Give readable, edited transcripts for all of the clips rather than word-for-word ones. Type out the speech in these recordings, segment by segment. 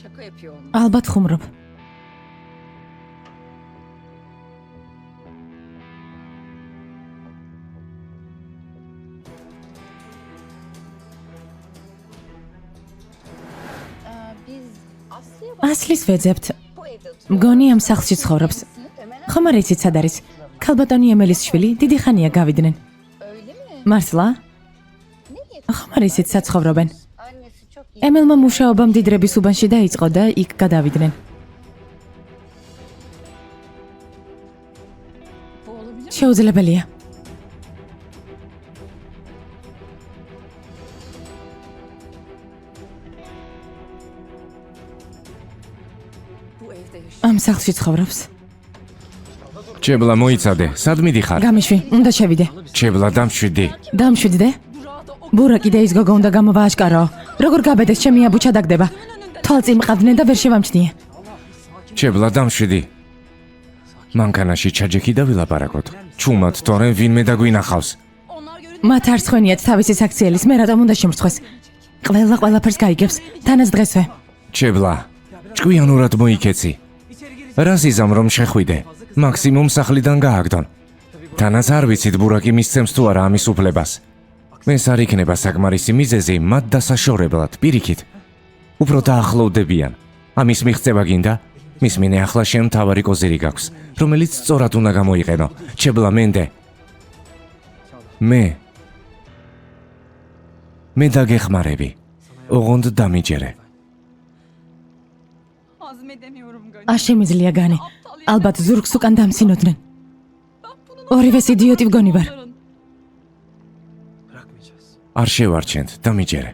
ალბათ ხუმრობ. ასლის ვეძებთ. მგონი ამ სახლში ცხოვრობს. ხომ არ იცით სად არის? ქალბატონი ემელის შვილი დიდი ხანია გავიდნენ. მართლა? ხომ არ იცით სად ცხოვრობენ? ემელმა მუშაობა მდიდრების უბანში დაიწყო და იქ გადავიდნენ. შეუძლებელია. ამ სახლში ცხოვრობს. ჩებლა მოიცადე, სად მიდიხარ? გამიშვი, უნდა შევიდე. ჩებლა დამშვიდი. დამშვიდდე? ბურა კიდე ის გოგო უნდა გამოვააშკარაო. როგორ გაბედეს ჩემი აბუ ჩადაგდება. თვალწინ მყავდნენ და ვერ შევამჩნიე. ჩებლა დამშვიდი. მანქანაში ჩაჯექი და ვილაპარაკოთ. ჩუმად თორემ ვინმე დაგვინახავს. მათ არ სხვენიათ თავისი საქციელის, მე რატომ უნდა შემრცხვეს? ყველაფერს გაიგებს, თანაც დღესვე. ჩებლა, ჭკვიანურად მოიქეცი. რას იზამ რომ შეხვიდე? მაქსიმუმ სახლიდან გააგდონ. თანაც არ ვიცით ბურაკი მისცემს თუ არა ამის უფლებას. მეს არ იქნება საკმარისი მიზეზი მათ დასაშორებლად, პირიქით. უფრო დაახლოვდებიან. ამის მიღწევა გინდა? მის მინე ახლა შენ მთავარი კოზირი გაქვს, რომელიც სწორად უნდა გამოიყენო. ჩებლა მენდე. მე დაგეხმარები. ოღონდ დამიჯერე. არ შემიძლია განი. ალბათ ზურგს უკან დამსინოდნენ. ორივეს იდიოტი ვგონი ვარ. არ შევარჩენთ, დამიჯერე.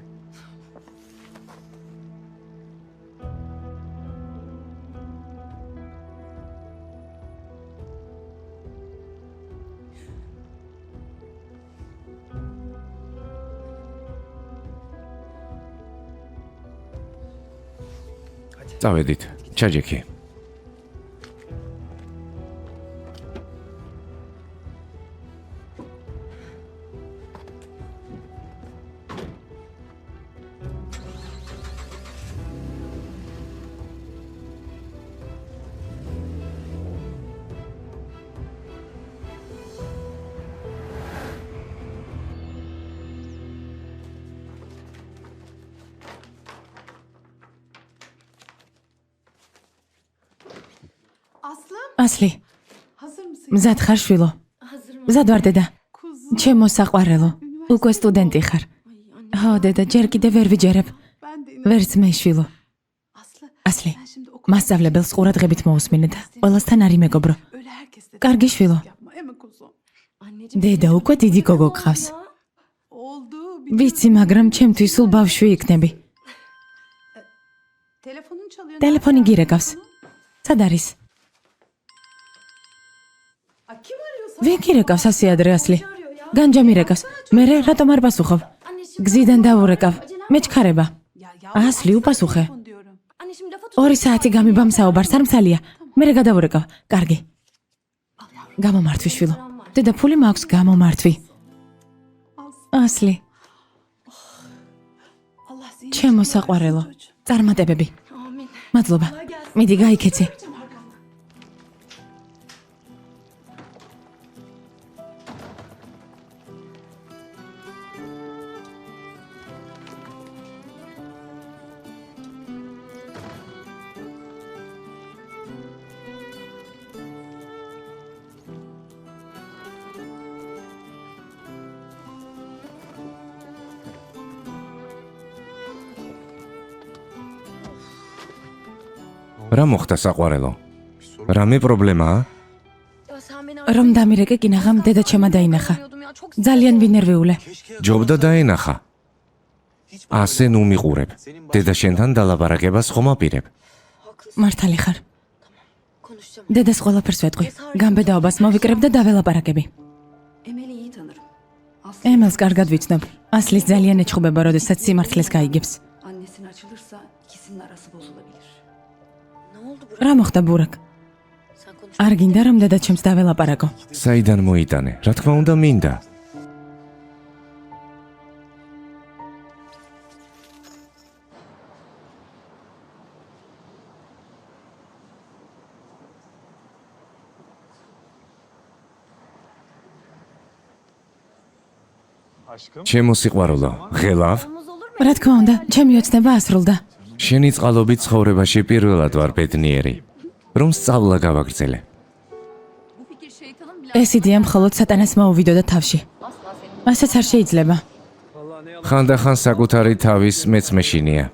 წავედით, ჩაჯექი. ასლი, მზად ხარ შვილო? მზად ვარ დედა. ჩემო საყვარელო, უკვე სტუდენტი ხარ. ჰო დედა, ჯერ კიდე ვერ ვიჯერებ. ვერც მე შვილო. ასლი, მასწავლებელს ყურადღებით მოусმინე და ყველასთან არი მეგობრო. კარგი შვილო. დედა, უკვე დიდი გოგო გყავს. ვიცი, მაგრამ ჩემთვის სულ ბავშვი იქნები. ტელეფონი გირეკავს. სად არის? ვინ გირეკავს ასე ადრე ასლი? განჯა მირეკავს. მერე რატომ არ პასუხობ? გზიდან დავურეკავ. მეჩქარება. ასლი, უპასუხე. 2 საათი გამიბამ საუბარს, არ მსალია. მერე გადავურეკავ. კარგი. გამომართვი შვილო. დედა, ფული მაქვს, გამომართვი. ასლი. ჩემო საყვარელო. წარმატებები. მადლობა. მიდი გაიქეცი. რა მოხდა საყვარელო? რამე პრობლემაა? რომ დამირეკე კინაღამ დედა ჩემა დაინახა. ძალიან ვინერვიულე. ჯობდა დაენახა. ასე ნუ მიყურებ. დედა შენთან დალაპარაკებას ხომ აპირებ? მართალი ხარ. დედას ყველაფერს ვეტყვი. გამბედაობას მოვიკრებ და დაველაპარაკები. ემელს კარგად ვიცნობ. ასლის ძალიან ეჩხუბება, როდესაც სიმართლეს გაიგებს. რა მოხდა ბურაკ? არ გინდა რომ დედა ჩემს დაველაპარაკო? საიდან მოიტანე? რა თქმა უნდა მინდა. ჩემო სიყვარულო, ღელავ? რა თქმა უნდა, ჩემი ოცნება ასრულდა. შენი წყალობით ცხოვრებაში პირველად ვარ ბედნიერი, რომ სწავლა გავაგრძელე. ეს იდეა მხოლოდ სატანას მოუვიდოდა თავში. მასაც არ შეიძლება. ხანდახან საკუთარი თავის მეც მეშინია.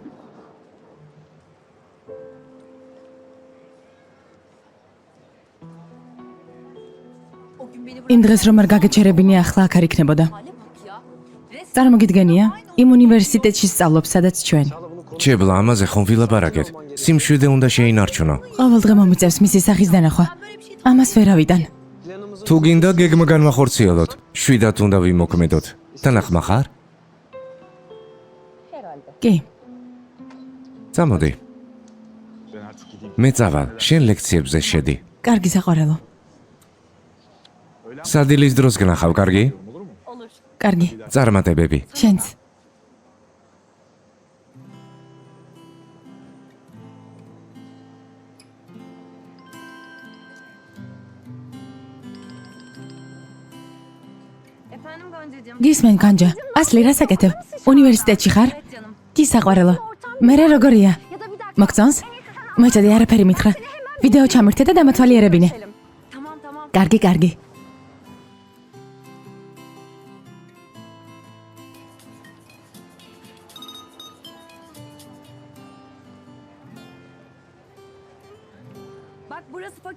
იმ დღეს რომ არ გაგეჩერებინე, ახლა აქ არ იქნებოდა. წარმოგიდგენია, იმ უნივერსიტეტში სწავლობ, სადაც ჩვენ. ჯებლა, ამაზე ხომ ვილაპარაკეთ? სიმშვიდე უნდა შეინარჩუნო. ყოველდღე მომიწევს მისი სახის დანახვა. ამას ვერავიდან. თუ გინდა გეგმა განვახორციელოთ, შვიდად უნდა ვიმოქმედოთ. თანახმა ხარ? კი, წამოდი. მე წავალ, შენ ლექციებზე შედი. კარგი საყვარელო. სადილის დროს გნახავ, კარგი? კარგი, წარმატებები. შენც. გისმენ განჯა, ასლი რას აკეთებ? უნივერსიტეტში ხარ? კი საყვარელო. მერე როგორია? მოგწონს? მოიწერე არაფერი მითხრა. ვიდეო ჩამირთე და დამათვალიერებინე. კარგი, კარგი.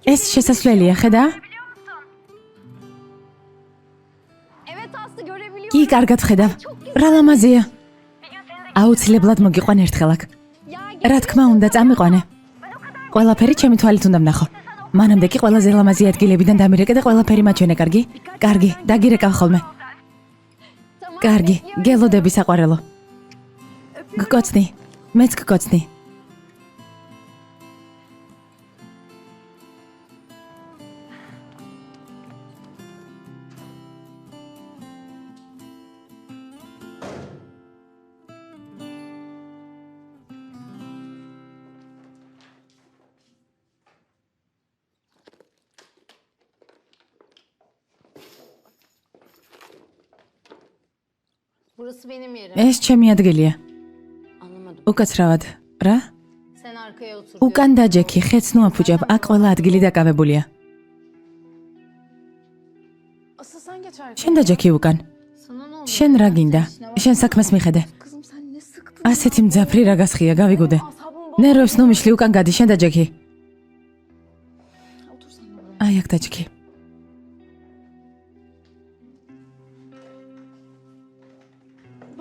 ეს შესასვლელია, ხედა? კი, კარგად ხედავ. რა ლამაზია. აუცილებლად მოგიყვან ერთხელ აქ. რა თქმა უნდა, წამიყვანე. ყველაფერი ჩემი თვალით უნდა ვნახო. მანამდე კი ყველაზე ლამაზი ადგილებიდან დამირეკე და ყველაფერი მაჩვენე, კარგი? კარგი, დაგირეკავ ხოლმე. კარგი, გელოდები საყვარელო. გკოცნი, მეც გკოცნი. Burası benim yerim. ეს ჩემი ადგილია. Anlamadım. უკაცრავად, რა? Sen arkaya otur. უკან დაჯექი, ხეც ნუ აფუჭებ, აქ ყველა ადგილი დაკავებულია. Asıl sen geç arkaya. შენ დაჯექი უკან. Sana ne oldu? შენ რა გინდა? შენ საქმეს მიხედე. Kızım sen ne sıktın? ასეთი მძაფრი რა გასხია, გავიგუდე. Asabım ნერვებს ნუ მიშლი, უკან გადი, შენ დაჯექი. Otur sen de buraya. აი აქ დაჯექი.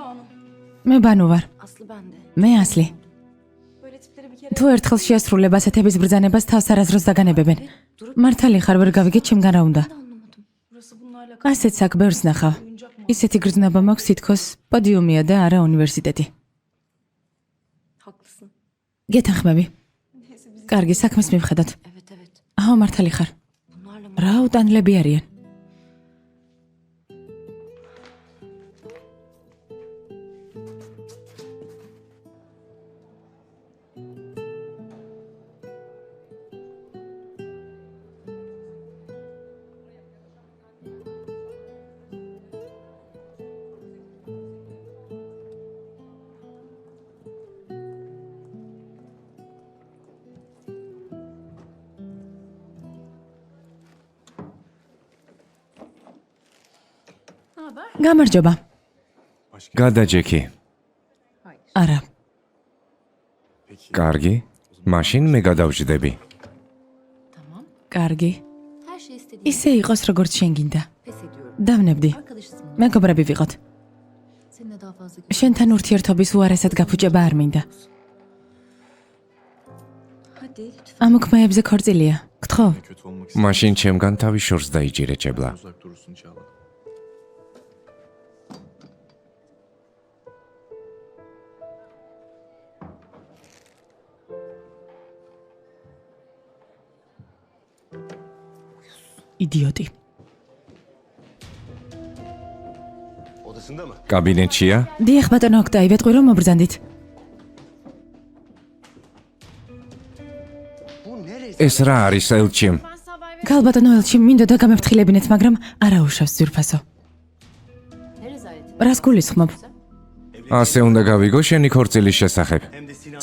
Banu. მე ბანუ ვარ. Aslı bende. მე ასლი. Böyle tipleri bir kere თუ ერთხელ შეასრულებ ასეთების ბრძანებას თავს არასდროს დაგანებებენ. მართალი ხარ, ვერ გავიგეთ ჩემგან რა უნდა. de anlamadım. Burası bunlarla ასეც აქ ბევრს ნახავ. ისეთი გრძნობა მაქვს თითქოს პოდიუმია და არა უნივერსიტეტი. haklısın. გეთანხმები. კარგი, საქმეს მივხედოთ. Evet evet. აჰა, მართალი ხარ. Bunlarla mı? რა უტანლები არიან? Ne haber? გამარჯობა. გადაჯექი. არა. კარგი. მაშინ მე გადავჯდები. Tamam. კარგი. Her şey istediğim. ისე იყოს როგორც შენ გინდა. Pes ediyorum. დავნებდი. Arkadaşız mı? მეგობრები ვიყოთ. Seninle daha fazla შენთან ურთიერთობის უარესად გაფუჭება არ მინდა. Hadi lütfen. ამ უქმეებზე ქორწილია. გთხოვ. Kötü olmak მაშინ ჩემგან თავის შორს დაიჭირე, ჭებლა. uzak durursun Çağla. იდიოტი. Odasında mı? კაბინეტშია? დიახ, ბატონო ოქტაი, ვეტყვი რომ მობრძანდით. Bu neresi? ეს რა არის ელჩიმ? გალბატონო ელჩი, მინდოდა გამეფრთხილებინეთ, მაგრამ არა უშავს ძვირფასო. Ne rezaleti? რას გულისხმობ? ასე უნდა გავიგო შენი ქორწილის შესახებ.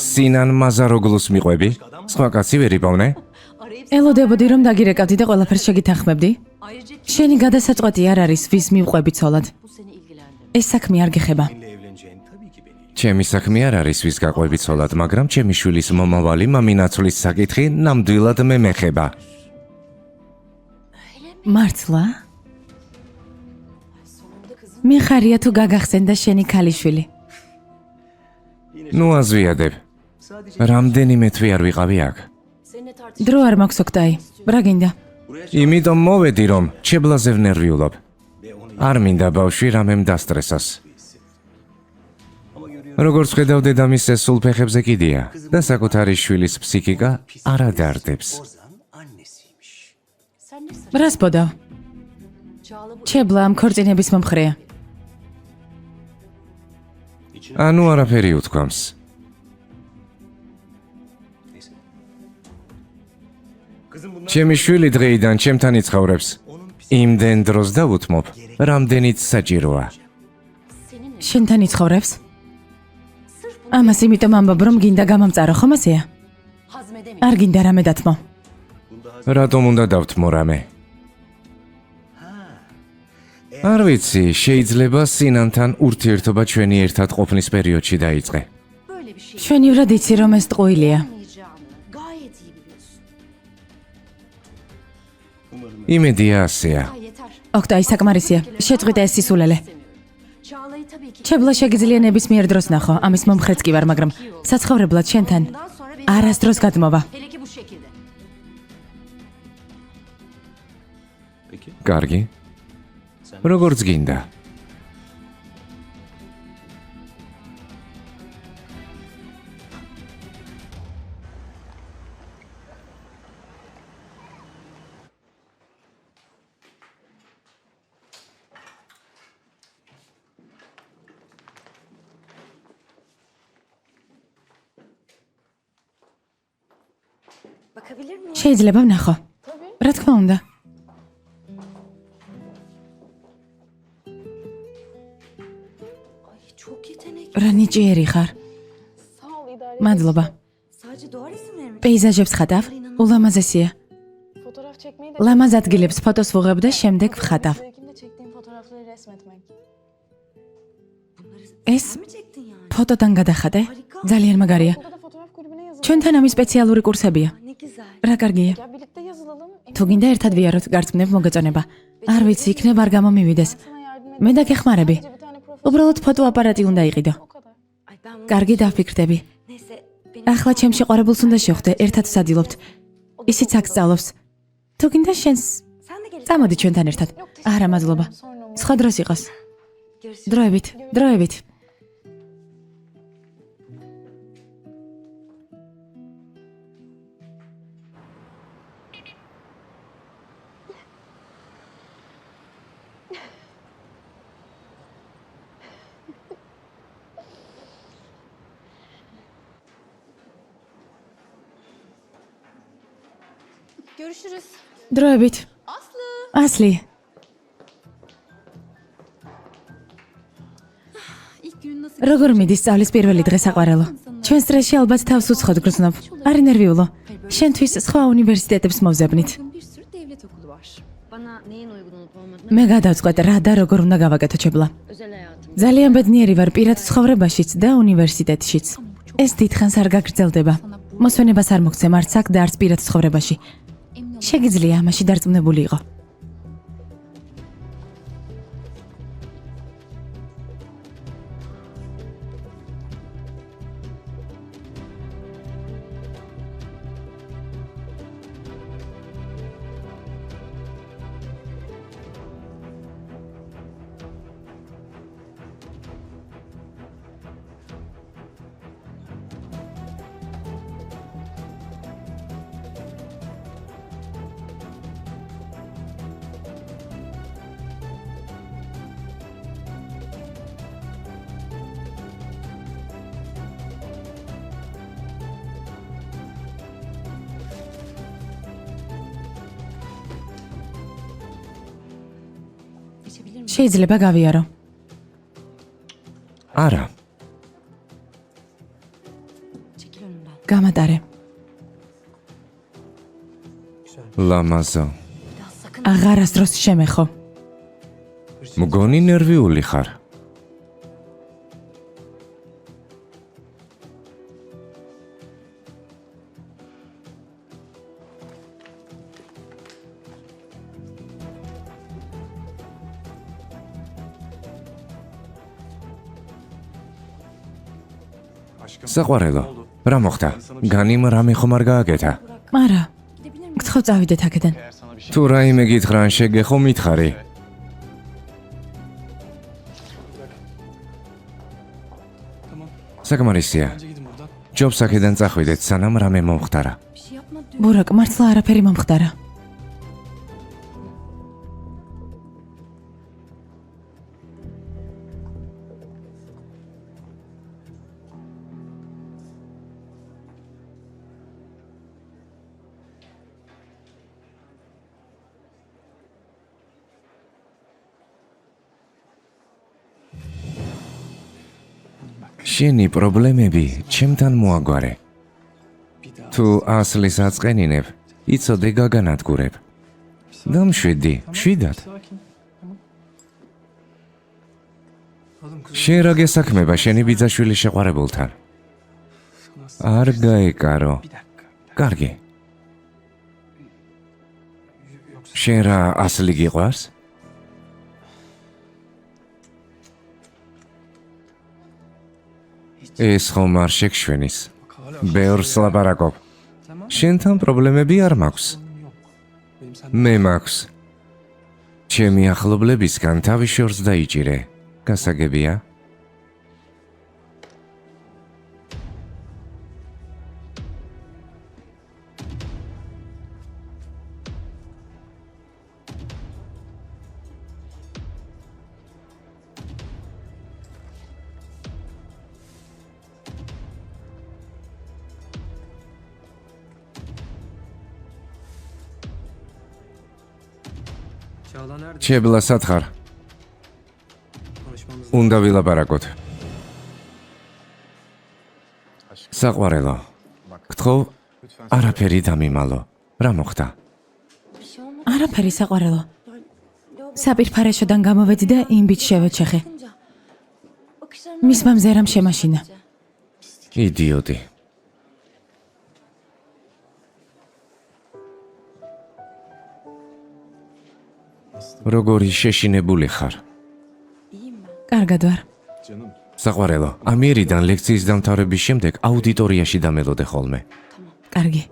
სინან მაზაროგლუს მიყვები? სხვა კაცი ვერ იპოვნე? ელოდებოდი რომ დაგირეკავდი და ყველაფერს შეგითანხმებდი? შენი გადასაწყვეტი არ არის ვის მივყვები ცოლად. ეს საქმე არ გეხება. ჩემი საქმე არ არის ვის გაყვები ცოლად, მაგრამ ჩემი შვილის მომავალი მამინაცვლის საკითხი ნამდვილად მე მეხება. მართლა? მიხარია თუ გაგახსენდა შენი ქალიშვილი. ნუ აზვიადებ. რამდენიმე თვე არ ვიყავი აქ. დრო არ მაქვს ოქტაი. რა გინდა? იმიტომ მოვედი რომ ჩებლაზე ვნერვიულობ. არ მინდა ბავშვი რამემ დასტრესოს. როგორც ხედავ დედამისე სულ ფეხებზე კიდია და საკუთარი შვილის ფსიქიკა არ ადარდებს. რას ბოდავ? ჩებლა ამ ქორწინების მომხრეა. ანუ არაფერი უთქვამს. ჩემი შვილი დღეიდან ჩემთან იცხოვრებს. იმდენ დროს დავუთმობ, რამდენიც საჭიროა. შენთან იცხოვრებს? ამას იმიტომ ამბობ რომ გინდა გამამწარო, ხომ ასეა? არ გინდა რამე დათმო. რატომ უნდა დავთმო რამე? არ ვიცი, შეიძლება სინანთან ურთიერთობა ჩვენი ერთად ყოფნის პერიოდში დაიწყე. შვენივრად იცი რომ ეს ტყუილია. იმედია ასეა. ოქტაი საკმარისია. შეწყვიტე ეს სისულელე. ჩებლა შეგიძლია ნებისმიერ დროს ნახო, ამის მომხრეც კი ვარ, მაგრამ საცხოვრებლად შენთან არასდროს გადმოვა. კარგი. როგორც გინდა. შეიძლება ვნახო. რა თქმა უნდა. რა ნიჭიერი ხარ. მადლობა. პეიზაჟებს ხატავ? ულამაზესია. ლამაზ ადგილებს ფოტოს ვუღებ და შემდეგ ვხატავ. ეს ფოტოდან გადახატე? ძალიან მაგარია. ჩვენთან ამის სპეციალური კურსებია. რა კარგია. თუ გინდა ერთად ვიაროთ, გარწმუნებ მოგეწონება. არ ვიცი, იქნება არ გამომივიდეს. მე დაგეხმარები. უბრალოდ ფოტოაპარატი უნდა იყიდო. კარგი დავფიქრდები. ახლა ჩემ შეყვარებულს უნდა შევხვდე, ერთად ვსადილობთ. ისიც აქ სწავლობს. თუ გინდა შენს წამოდი ჩვენთან ერთად. არა, მადლობა. სხვა დროს იყოს. დროებით, დროებით. Görüşürüz. დროებით. ასლი. İlk gün nasıl როგორ მიდის სწავლის პირველი დღე საყვარელო? ჩვენ სტრესში ალბათ თავს უცხოდ გრძნობ. არ ინერვიულო. შენთვის სხვა უნივერსიტეტებს მოვზებნით. bir sürü devlet okulu var. Bana neyin uygun olup olmadığını მე გადავწყვეტ რა და როგორ უნდა გავაკეთო ჩებლა. özel hayatım. ძალიან ბედნიერი ვარ პირად ცხოვრებაშიც და უნივერსიტეტშიც. ეს დიდხანს არ გაგრძელდება. მოსვენებას არ მოგცემ არც აქ და არც პირად ცხოვრებაში. შეგიძლია ამაში დარწმუნებული იყო. Geçebilir miyim? შეიძლება გავიარო. ლამაზო. აღარასდროს შემეხო. მგონი ნერვიული ხარ. საყვარელო, რა მოხდა? განიმ რამე ხომ არ გააკეთა? არა. გთხოვ წავიდეთ აქედან. თუ რაიმე გითხრა ან შეგეხო მითხარი. საკმარისია. ჯობს აქედან წახვიდეთ, სანამ რამე მომხდარა. ბურაკ, მართლა არაფერი მომხდარა. შენი პრობლემები ჩემთან მოაგვარე. თუ ასლის აწყენინებ, იცოდე გაგანადგურებ. დამშვიდი, მშვიდად. შენ რა გესაქმება შენი ბიძაშვილის შეყვარებულთან? არ გაეკარო. კარგი. შენ რა ასლი გიყვარს? ეს ხომ არ შეგშვენის. ბევრს ლაპარაკობ. შენთან პრობლემები არ მაქვს. მე მაქვს. ჩემი ახლობლებისგან თავის შორს დაიჭირე. გასაგებია? ჩებლა სათხარ. უნდა ვილაპარაკოთ. საყვარელო, გთხოვ, არაფერი დამიმალო. რა მოხდა? არაფერი საყვარელო. საპირფარეშოდან გამოვედი და იმ ბიჭს შევეჩეხე. მისმა მზერამ შემაშინა. იდიოტი. როგორი შეშინებული ხარ? კარგად ვარ. საყვარელო, ამიერიდან ლექციის დამთავრების შემდეგ აუდიტორიაში დამელოდე ხოლმე. კარგი.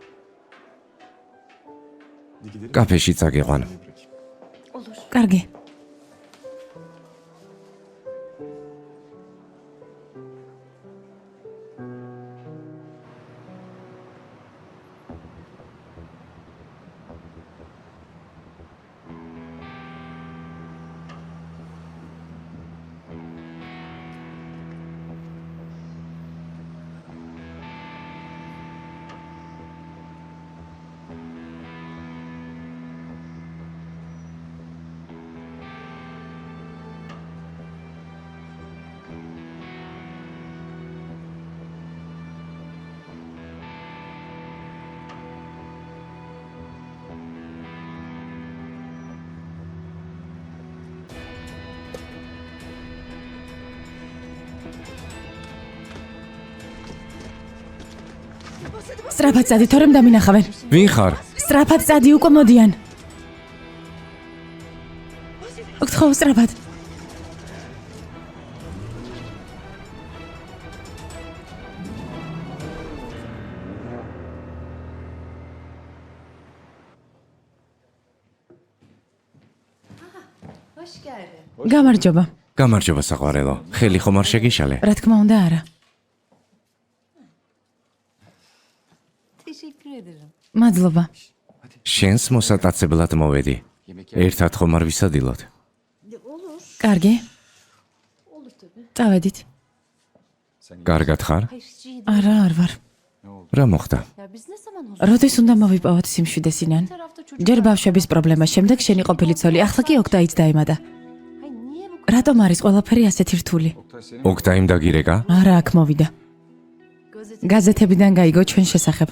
კაფეში წაგიყვან. კარგი. სწრაფად წადი, თორემ დამინახავენ. ვინ ხარ? სწრაფად წადი, უკვე მოდიან. გთხოვ, სწრაფად. გამარჯობა. გამარჯობა საყვარელო. ხელი ხომ არ შეგიშალე? რა თქმა უნდა, არა. მადლობა. შენს მოსატაცებლად მოვედი. ერთად ხომ არ ვისადილოთ? კარგი. წავედით. კარგად ხარ? არა, არ ვარ. რა მოხდა? როდის უნდა მოვიპოვოთ სიმშვიდესინან? ჯერ ბავშვების პრობლემა, შემდეგ შენი ყოფილი ცოლი, ახლა კი ოქტაიც დაემატა. რატომ არის ყველაფერი ასეთი რთული? ოქტაიმ დაგირეკა? არა, აქ მოვიდა. გაზეთებიდან გაიგო ჩვენ შესახებ.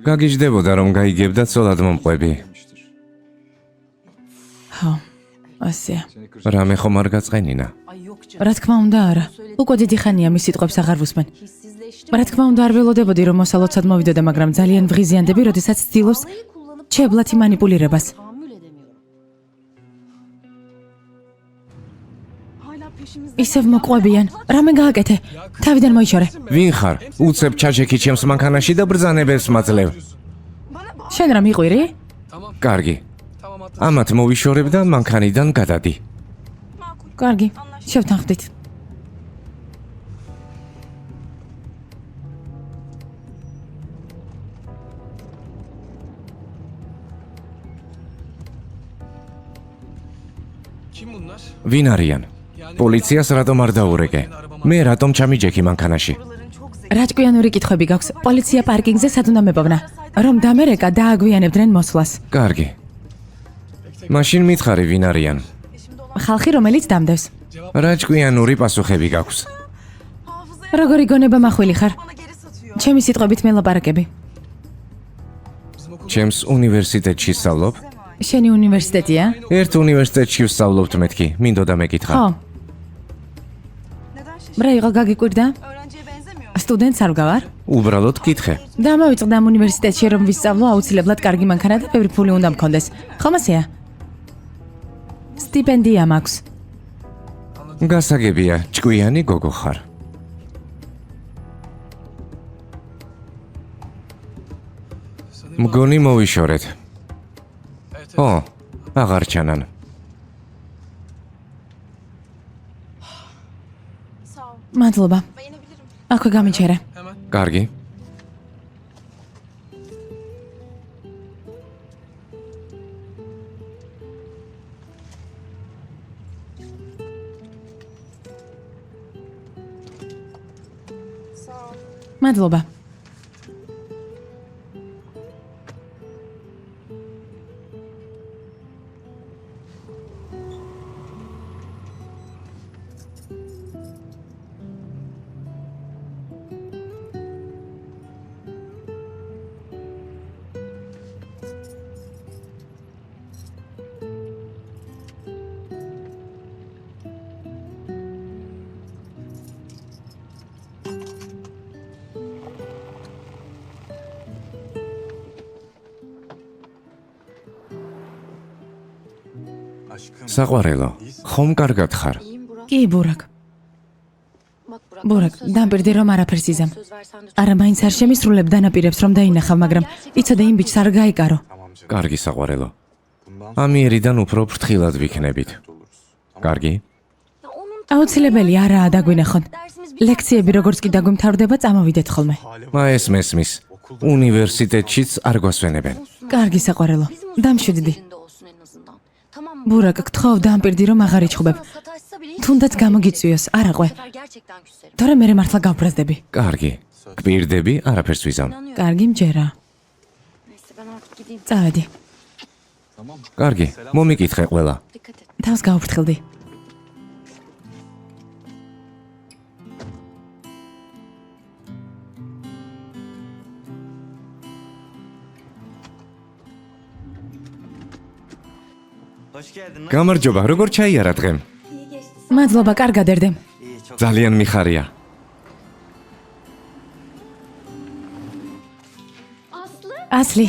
გაგიჟდებოდა რომ გაიგებდა ცოლად მომყვები. ხო, ასეა. რამე ხომ არ გაწყენინა. რა თქმა უნდა, არა. უკვე დიდი ხანია მის სიტყვებს აღარ ვუსმენ. რა თქმა უნდა, არ ველოდებოდი რომ მოსალოცად მოვიდოდა, მაგრამ ძალიან ვღიზიანდები, როდესაც ცდილობს ჩებლათი მანიპულირებას. ისევ მოყვებიან. რამე გააკეთე? თავიდან მოიშორე. ვინ ხარ? უცებ ჩაჯექი ჩემს მანქანაში და ბრძანებებს მაძლევ. შენ რა მიყვირი? კარგი. ამათ მოვიშორებ და მანქანიდან გადადი. კარგი, შევთანხმდით. ვინ არიან? პოლიციას რატომ არ დაურეკე? მე რატომ ჩამიჯექი მანქანაში? რაჭკვიანური კითხვები გაქვს. პოლიცია პარკინგზე სად უნდა მეპოვნა? რომ დამერეკა დააგვიანებდნენ მოსვლას. კარგი. მაშინ მითხარი ვინ არიან? ხალხი რომელიც დამდევს. რაჭკვიანური პასუხები გაქვს. როგორი გონება მახვილი ხარ? ჩემი სიტყვებით მელაპარაკები. ჩემს უნივერსიტეტში სწავლობ? შენი უნივერსიტეტია? ერთ უნივერსიტეტში ვსწავლობთ მეთქი, მინდოდა მეკითხა. ხო. რა იყო გაგიკვირდა? სტუდენტს არ ვგავარ? უბრალოდ კითხე. დამავიწყდა ამ უნივერსიტეტში რომ ვისწავლო აუცილებლად კარგი მანქანა და ბევრი ფული უნდა მქონდეს. ხომ ასეა? სტიპენდია მაქვს. გასაგებია, ჭკვიანი გოგო ხარ. მგონი მოვიშორეთ. ო, აღარ ჩანან. მადლობა. აქვე გამიჩერე. კარგი. მადლობა. საყვარელო, ხომ კარგად ხარ? კი, ბურაკ. ბურაკ, დამპირდი რომ არაფერს იზამ. არა, მაინც არ შემისრულებ დანაპირებს რომ დაინახავ, მაგრამ იცოდე იმ ბიჭს არ გაიკარო. კარგი საყვარელო. ამიერიდან უფრო ფრთხილად ვიქნებით. კარგი? აუცილებელი არაა დაგვინახონ. ლექციები როგორც კი დაგვიმთავრდება, წამოვიდეთ ხოლმე. ეს მესმის. უნივერსიტეტშიც არ გვასვენებენ. კარგი საყვარელო. დამშვიდდი. ბურაკ, გთხოვ დამპირდი რომ აღარ იჩხუბებ. თუნდაც გამოგიწვიოს, არ აყვე. თორე მე მართლა გავბრაზდები. კარგი. გპირდები, არაფერს ვიზამ. კარგი მჯერა. წავედი. კარგი, მომიკითხე ყველა. თავს გავფრთხილდი. გამარჯობა, როგორ ჩაიარა დღემ? მადლობა, კარგად ერდე. ძალიან მიხარია. ასლი,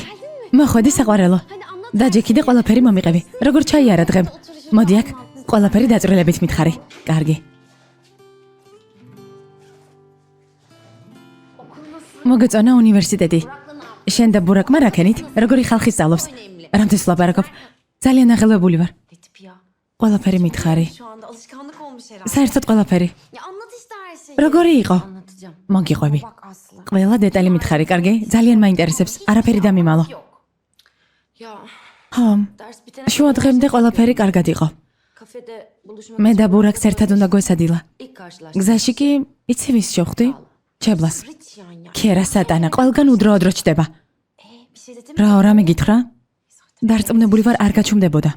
მოხვედი საყვარელო. დაჯექი და ყველაფერი მომიყევი. როგორ ჩაიარა დღემ? მოდი აქ, ყველაფერი დაწვრილებით მითხარი. კარგი. მოგეწონა უნივერსიტეტი. შენ და ბურაკმა რაკენით? როგორი ხალხი სწავლობს? რამდენს ვლაპარაკობ? ძალიან აღელვებული ვარ. ყველაფერი მითხარი. საერთოდ ყველაფერი. როგორი იყო? მოგიყვები. ყველა დეტალი მითხარი, კარგი? ძალიან მაინტერესებს. არაფერი დამიმალო. ხო. შუა დღემდე ყველაფერი კარგად იყო. მე და ბურაკს ერთად უნდა გვესადილა. გზაში კი იცი ვის შევხვდი? ჩებლას. ქერა სატანა, ყველგან უდროოდ როჩდება. რა რამე გითხრა? დარწმუნებული ვარ არ გაჩუმდებოდა.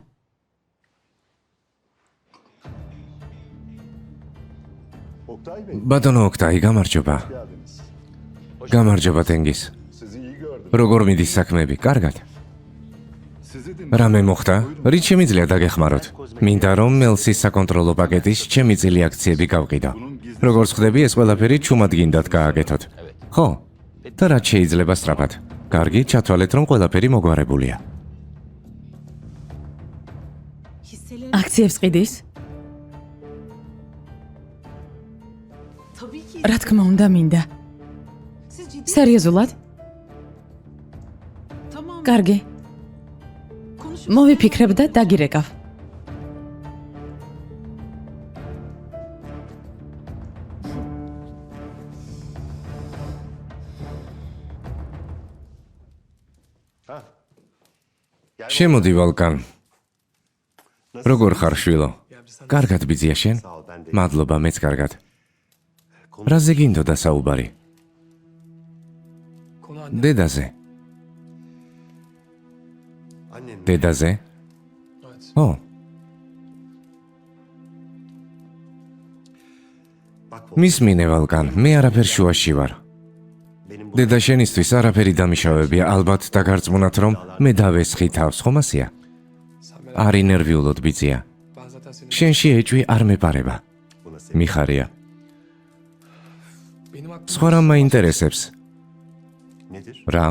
ბატონო ოქტაი, გამარჯობა. გამარჯობა, ტენგის. როგორ მიდის საქმეები? კარგად. რამე მოხდა? რით შემიძლია დაგეხმაროთ? მინდა რომ მელსის საკონტროლო პაკეტის ჩემი წილი აქციები გავყიდო. როგორც ხდები, ეს ყველაფერი ჩუმად გინდათ გააკეთოთ. ხო? და რაც შეიძლება სწრაფად. კარგი, ჩათვალეთ რომ ყველაფერი მოგვარებულია. აქციებს ყიდის? რა თქმა უნდა, მინდა. სერიოზულად? კარგი. მოვიფიქრებ და დაგირეკავ. შემოდი ვალკან. როგორ ხარ შვილო? კარგად ბიძია შენ? მადლობა, მეც კარგად. რაზე გინდოდა საუბარი? დედაზე. დედაზე? ო. მისმინე ვალკან, მე არაფერ შუაში ვარ. დედა შენისთვის არაფერი დამიშავებია, ალბათ დაგარწმუნათ რომ მე დავესხი თავს, ხომ ასია? არ ინერვიულოდ ბიძია. შენში ეჭვი არ მეპარება. მიხარია. სხვა რამ მაინტერესებს. რა?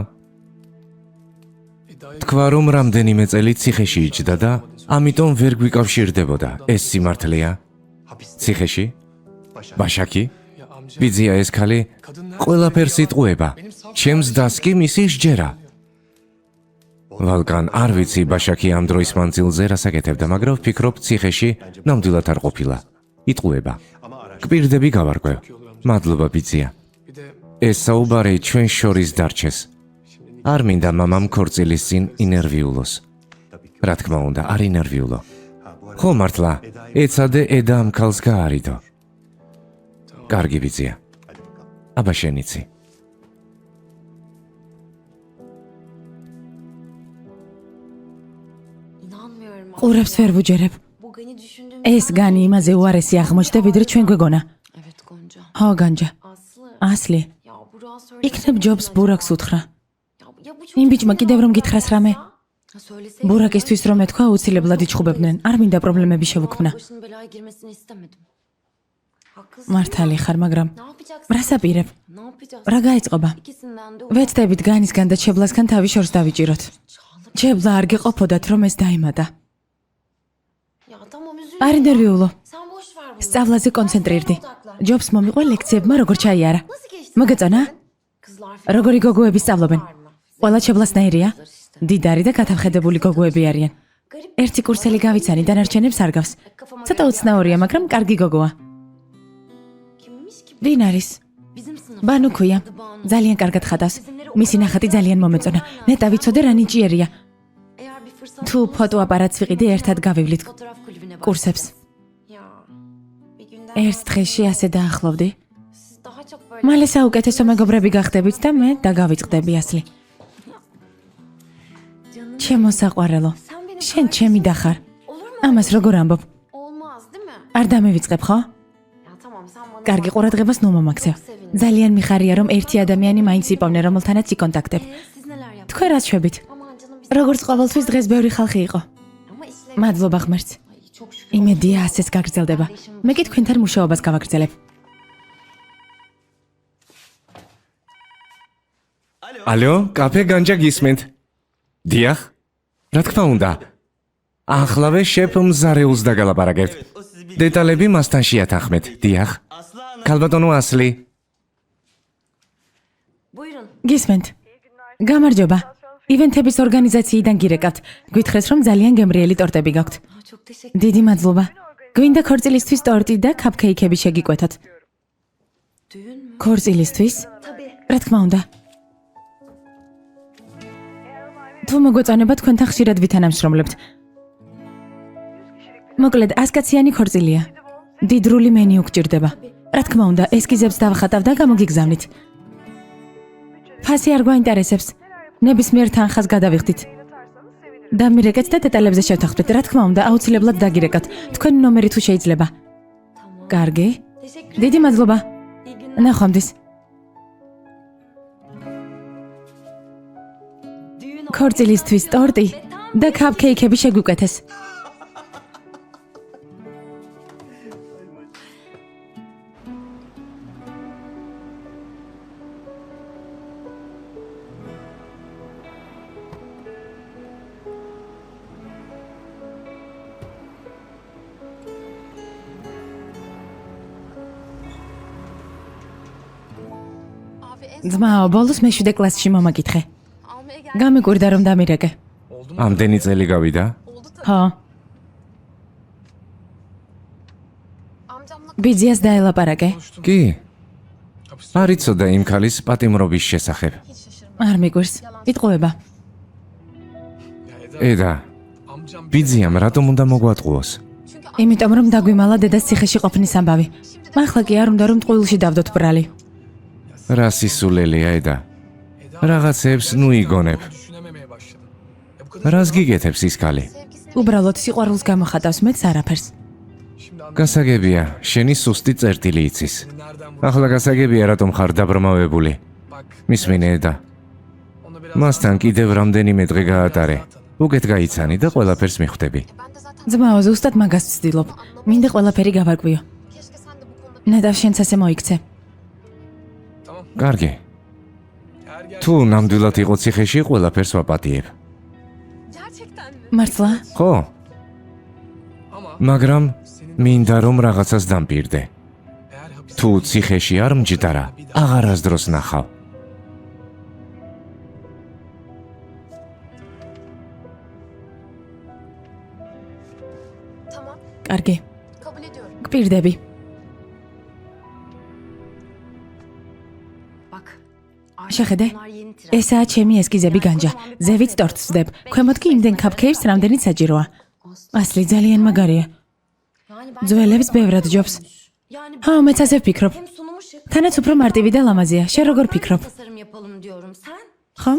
თქვა რომ რამდენიმე წელი ციხეში იჯდა და ამიტომ ვერ გვიკავშირდებოდა. ეს სიმართლეა? ციხეში? ბაშაკი? ბიძია ეს ქალი ყველაფერს იტყუება. ჩემს დას კი მისი სჯერა. ვალკან, არ ვიცი ბაშაკი ამ დროის მანძილზე რას აკეთებდა, მაგრამ ვფიქრობ ციხეში ნამდვილად არ ყოფილა. იტყუება. კვირდები გავარკვევ. მადლობა ბიძია. ეს საუბარი ჩვენ შორის დარჩეს. არ მინდა მამამ ქორწილის წინ ინერვიულოს. რა თქმა უნდა, არ ინერვიულო. ხო მართლა, ეცადე ედა ამ ქალს გაარიდო. კარგი ბიძია. აბა შენიცი. ყურებს ვერ ვუჯერებ. ეს განი იმაზე უარესი აღმოჩნდა, ვიდრე ჩვენ გვეგონა. ხო, განჯა. ასლი. იქნებ ჯობს ბურაკს უთხრა. იმ ბიჭმა კიდევ რომ გითხრას რამე? ბურაკისთვის რომ ეთქვა, აუცილებლად იჩხუბებდნენ. არ მინდა პრობლემები შევუქმნა. მართალი ხარ, მაგრამ რას აპირებ? რა გაეწყობა? ვეცდებით განისგან და ჩებლასგან თავი შორს დავიჭიროთ. ჩებლა არ გეყოფოდათ რომ ეს დაემატა. არ ინერვიულო. სწავლაზე კონცენტრირდი. ჯობს მომიყვა ლექციებმა როგორ ჩაიარა. მოგეწონა? როგორი გოგოები სწავლობენ? ყველა ჩებლასნაირია? დიდარი და გადამხედებული გოგოები არიან. ერთი კურსელი გავიცანი, დანარჩენებს არ გავს. ცოტა უცნაურია, მაგრამ კარგი გოგოა. ვინ არის? ბანუ ქვია. ძალიან კარგად ხატავს. მისი ნახატი ძალიან მომეწონა. ნეტა ვიცოდე რა ნიჭიერია. თუ ფოტოაპარატს ვიყიდე, ერთად გავივლით კურსებს. ერთ დღეში ასე დაახლოვდი. მალე საუკეთესო მეგობრები გახდებით და მე დაგავიწყდები ასლი. ჩემო საყვარელო, შენ ჩემი და ხარ. ამას როგორ ამბობ? არ დამევიწყებ, ხო? კარგი ყურადღებას ნუ მომაქცევ. ძალიან მიხარია რომ ერთი ადამიანი მაინც იპოვნე რომელთანაც იკონტაქტებ. თქვენ რაც შვებით? როგორც ყოველთვის დღეს ბევრი ხალხი იყო. მადლობა ღმერთს. იმედია ასეც გაგრძელდება. მე კი თქვენთან მუშაობას გავაგრძელებ. ალო, კაფე განჯა გისმენთ? დიახ? რა თქმა უნდა. ახლავე შეფ მზარეულს დაგალაპარაკებთ. დეტალები მასთან შეათანხმეთ. დიახ. ქალბატონო ასლი. გისმენთ. გამარჯობა. ივენთების ორგანიზაციიდან გირეკავთ. გვითხრეს რომ ძალიან გემრიელი ტორტები გაქვთ. დიდი მადლობა. გვინდა ქორწილისთვის ტორტი და კაპკეიქები შეგიკვეთოთ. ქორწილისთვის? რა თქმა უნდა. თუ მოგეწონება თქვენთან ხშირად ვითანამშრომლებთ. მოკლედ 100 კაციანი ქორწილია. დიდრული მენიუ გჭირდება. რა თქმა უნდა, ესკიზებს დავხატავ და გამოგიგზავნით. ფასი არ გვაინტერესებს. ნებისმიერ თანხას გადავიხდით. დამირეკეთ და დეტალებზე შევთანხმდეთ. რა თქმა უნდა, აუცილებლად დაგირეკოთ. თქვენი ნომერი თუ შეიძლება. კარგი. დიდი მადლობა. ნახვამდის. ქორწილისთვის ტორტი და კაპკეიქები შეგვიკეთეს. ძმაო, ბოლოს მე-7 კლასში მომაკითხე. გამიკვირდა რომ დამირეკე. ამდენი წელი გავიდა? ხო. ბიძიას დაელაპარაკე. კი. არ იცოდა იმ ქალის პატიმრობის შესახებ. არ მიგვირს. იტყუება. ედა, ბიძიამ რატომ უნდა მოგვატყუოს? იმიტომ რომ დაგვიმალა დედას ციხეში ყოფნის ამბავი. ახლა კი არ უნდა რომ ტყუილში დავდოთ ბრალი. რა სისულელია ედა? რაღაცებს ნუ იგონებ. რას გიგეთებს ის ქალი? უბრალოდ სიყვარულს გამოხატავს, მეც არაფერს. გასაგებია, შენი სუსტი წერტილი იცის. ახლა გასაგებია, რატომ ხარ დაბრმავებული. მისმინე ედა. მასთან კიდევ რამდენიმე დღე გაატარე. უკეთ გაიცანი და ყველაფერს მიხვდები. ძმაო, ზუსტად მაგას ვცდილობ. მინდა ყველაფერი გავარკვიო. ნედავ შენც ასე მოიქცე. კარგი. თუ ნამდვილად იყო ციხეში, ყველაფერს ვაპატიებ. მართლა? ხო. მაგრამ მინდა რომ რაღაცას დამპირდე. თუ ციხეში არ მჯდარა, აღარასდროს ნახავ. კარგი. გპირდები. შეხედე? ესაა ჩემი ესკიზები განჯა. ზევით ტორტს ვდებ. ქვემოთ კი იმდენ კაპკეიქს, რამდენიც საჭიროა. ასლი ძალიან მაგარია. ძველებს ბევრად ჯობს. ჰა, მეც ასე ვფიქრობ. თანაც უფრო მარტივი და ლამაზია. შენ როგორ ფიქრობ? ხო?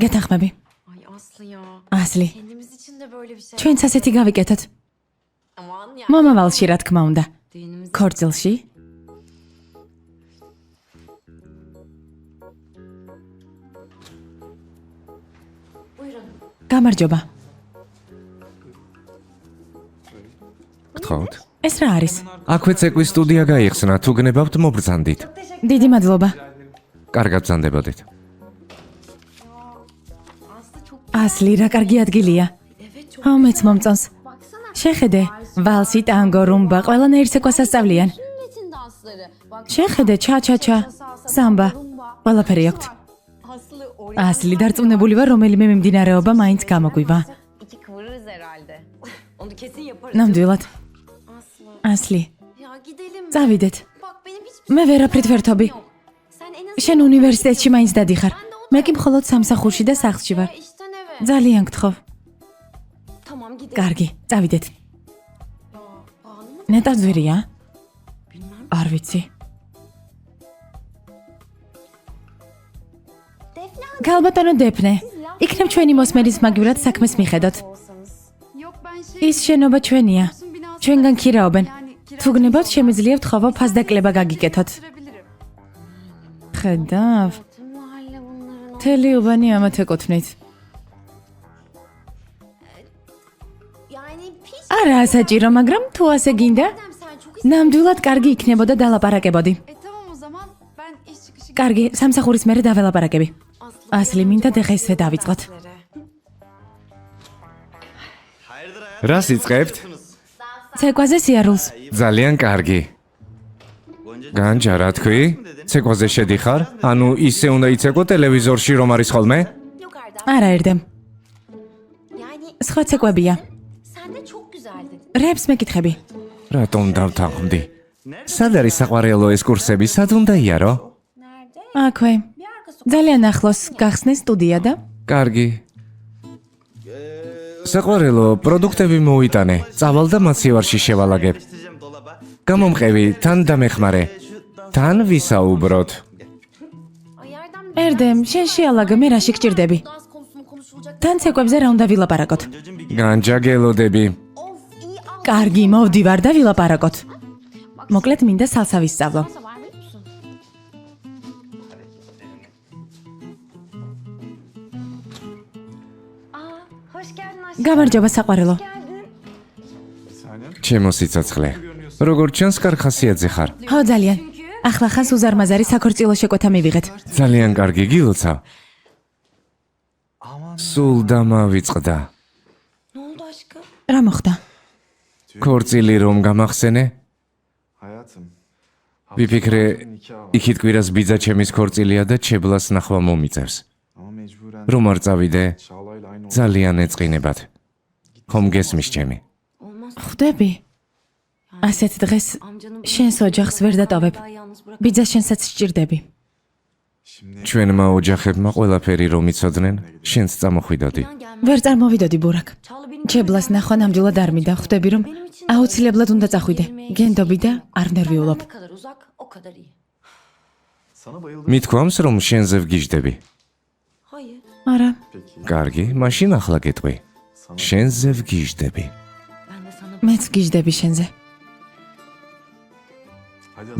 გეთანხმები. ასლი. ჩვენც ასეთი გავიკეთოთ. მომავალში რა თქმა უნდა. ქორწილში? გამარჯობა. გთხოვთ. ეს რა არის? აქვე ცეკვის სტუდია გაიხსნა, თუ გნებავთ მობრძანდით. დიდი მადლობა. კარგად ბრძანდებოდით. ასლი, რა კარგი ადგილია. მეც მომწონს. შეხედე, ვალსი, ტანგო, რუმბა, ყველანაირ ცეკვას ასწავლიან. შეხედე, ჩა, სამბა. ყველაფერი აქვთ. ასლი, დარწმუნებული ვარ, რომელიმე მიმდინარეობა მაინც გამოგვივა. ნამდვილად. ასლი, წავიდეთ. მე ვერაფრით ვერთობი. შენ უნივერსიტეტში მაინც დადიხარ. მე კი მხოლოდ სამსახურში და სახლში ვარ. ძალიან გთხოვ. კარგი, წავიდეთ. ნეტა ძვირია? არ ვიცი. გალბატონო დეფნე, იქნებ ჩვენი მოსმენის მაგივრად საქმეს მიხედოთ. ის შენობა ჩვენია. ჩვენგან ქირაობენ. თუ გნებავთ, შემიძლია ვთხოვო ფასდაკლება გაგიკეთოთ. ხედავ. მთელი უბანი ამათ ეკუთვნით. არა საჭირო, მაგრამ თუ ასე გინდა, ნამდვილად კარგი იქნებოდა დალაპარაკებოდი. კარგი, სამსახურის მერე დაველაპარაკები. ასლი, მინდა დღესვე დავიწყოთ. რას იწყებთ? ცეკვაზე სიარულს. ძალიან კარგი. განჯა, რა თქვი? ცეკვაზე შედიხარ? ანუ ისე უნდა იცეკვო ტელევიზორში რომ არის ხოლმე? არა ერდემ. სხვა ცეკვებია. რებს მეკითხები. რატომ დავთანხმდი? სად არის საყვარელო ეს კურსები? სად უნდა იარო? აქვე. ძალიან ახლოს გახსნე სტუდია და კარგი. საყვარელო პროდუქტები მოიტანე. წავალ და მაცივარში შევალაგებ. გამომყევი, თან დამეხმარე. თან ვისაუბროთ. ერდემ, შენ შეალაგე, მე რაში გჭირდები? თან ცეკვებზე რა უნდა ვილაპარაკოთ? განჯა, გელოდები. კარგი, მოვდივარ და ვილაპარაკოთ. მოკლედ მინდა სალსა ვისწავლო. გამარჯობა საყვარელო. ჩემო სიცოცხლე. როგორც ჩანს, კარგ ხასიათზე ხარ. ხო ძალიან. ახლა ხან უზარმაზარი საქორწილო შეკვეთა მივიღეთ. ძალიან კარგი გილოცავ. სულ დამავიწყდა. რა მოხდა? ქორწილი რომ გამახსენე? ვიფიქრე, იქით კვირას ბიძა ჩემის ქორწილია და ჩებლას ნახვა მომიწევს. რომ არ წავიდე, ძალიან ეწყინებათ. ხომ გესმის ჩემი? ხვდები? ასეთ დღეს შენს ოჯახს ვერ დატოვებ. ბიძა შენსაც სჭირდები. ჩვენმა ოჯახებმა ყველაფერი რომ იცოდნენ, შენც წამოხვიდოდი. ვერ წარმოვიდოდი ბურაკ. ჩებლას ნახვა ნამდვილად არ მინდა. ხვდები რომ აუცილებლად უნდა წახვიდე. გენდობი და არ ნერვიულობ. მithქვამს რომ შენზე ვგიჟდები. არა, კარგი, მაშინ ახლა გეტყვი. შენზე ვგიჟდები. მეც გიჟდები შენზე.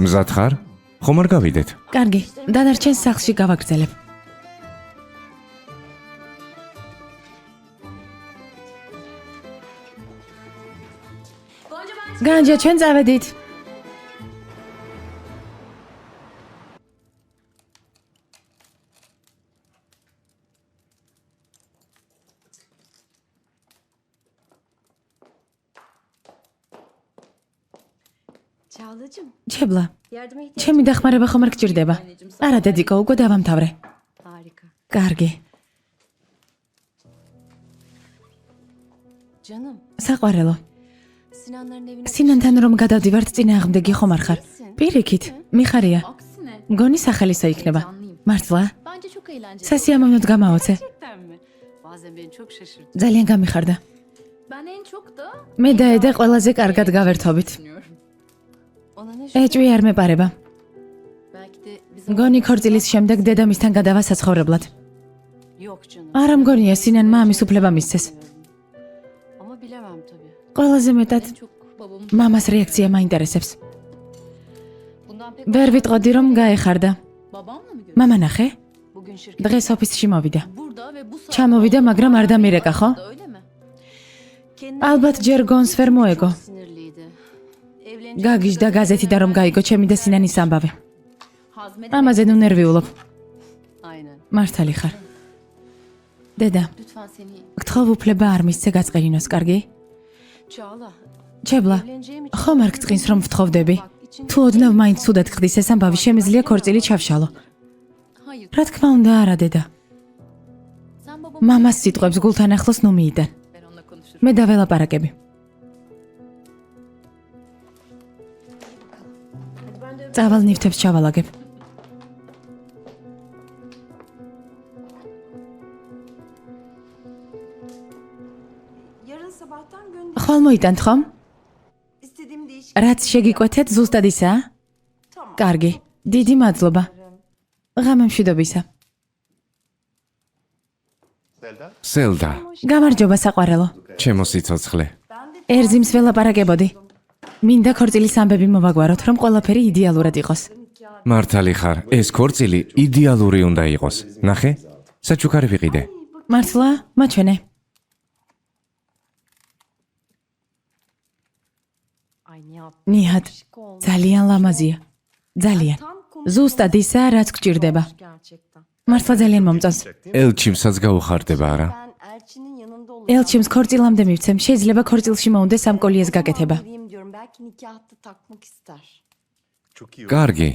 მზად ხარ? ხომ არ გავიდეთ? კარგი, დანარჩენ სახლში გავაგრძელებ. განჯა, ჩვენ წავედით. Çağlacığım, ჩებლა, yardıma ihtiyaç ჩემი დახმარება ხომ არ გჭირდება? არა, დედიკო, უკვე დავამთავრე. harika. კარგი. Canım, საყვარელო, Sinanların evine სინანთან რომ გადავდივართ, წინააღმდეგი ხომ არ ხარ? პირიქით, მიხარია. Aksine. მგონი სახელისო იქნება. მართლა? Bence çok eğlenceli. სასიამოვნოდ გამაოცე. Gerçekten mi? Bazen beni çok şaşırtıyor. ძალიან გამიხარდა. Ben en çok da მე და ედა ყველაზე კარგად გავერთობით. düşünüyorum. ona ne ეჭვი არ მეპარება. belki de bizim მგონი ქორწილის შემდეგ დედამისთან გადავა საცხოვრებლად. yok canım. არა მგონია სინანმა ამის უფლება მისცეს. Ama bilemem tabii. ყველაზე მეტად En çok babamın მამას რეაქცია მაინტერესებს. Bundan pek ვერ ვიტყოდი რომ გაეხარდა. babamla mı görüştün? მამა ნახე? bugün şirket დღეს ოფისში მოვიდა. Burada ve bu saatte ჩამოვიდა, მაგრამ არ დამირეკა, ხო? öyle mi? kendine ალბათ ჯერ გონს ვერ მოეგო. çok sinirliydi. Evlenecek გაგიჟდა გაზეთი და რომ გაიგო ჩემი და სინანის ამბავი. Hazmedemem. ამაზე ნუ ნერვიულობ. Aynen. მართალი ხარ. დედა, Lütfen seni გთხოვ უფლება არ მისცე გაწყერინოს, კარგი? Çağla. ჩებლა, Evleneceğim için ხომ არ გწყინს რომ ვთხოვდები? bak için თუ ოდნავ მაინც ცუდად ხდის ეს ამბავი, შემიძლია ქორწილი ჩავშალო. hayır. რა თქმა უნდა, არა დედა. Sen babamı მამას სიტყვებს გულთან ახლოს ნუ მიიდან. ben onunla konuşurum. მე დაველაპარაკები. წავალ ნივთებს ჩავალაგებ. Yarın sabahtan gönder. ხვალ მოიტანთ ხომ? İstediğim değişik. რაც შეგიკვეთეთ ზუსტად ისაა? Tamam. კარგი. დიდი მადლობა. ღამე მშვიდობისა. სელდა, გამარჯობა საყვარელო. ჩემო სიცოცხლე. ერზიმს ველაპარაკებოდი. მინდა ქორწილის ამბები მოვაგვაროთ, რომ ყველაფერი იდეალურად იყოს. მართალი ხარ, ეს ქორწილი იდეალური უნდა იყოს. ნახე? საჩუქარი ვიყიდე. მართლა? მაჩვენე. Ay ne yap? ნიჰად, ძალიან ლამაზია. ძალიან. ზუსტად ისა, რაც გჭირდება. Gerçekten. მართლა ძალიან მომწონს. ელჩიმსაც გაუხარდება არა? Ben Elçin'in yanında olacağım. ელჩიმს ქორწილამდე მივცემ, შეიძლება ქორწილში მოუნდეს ამ კოლიეს გაკეთება. Vereyim diyorum. Belki nikahta takmak ister. Çok iyi. კარგი.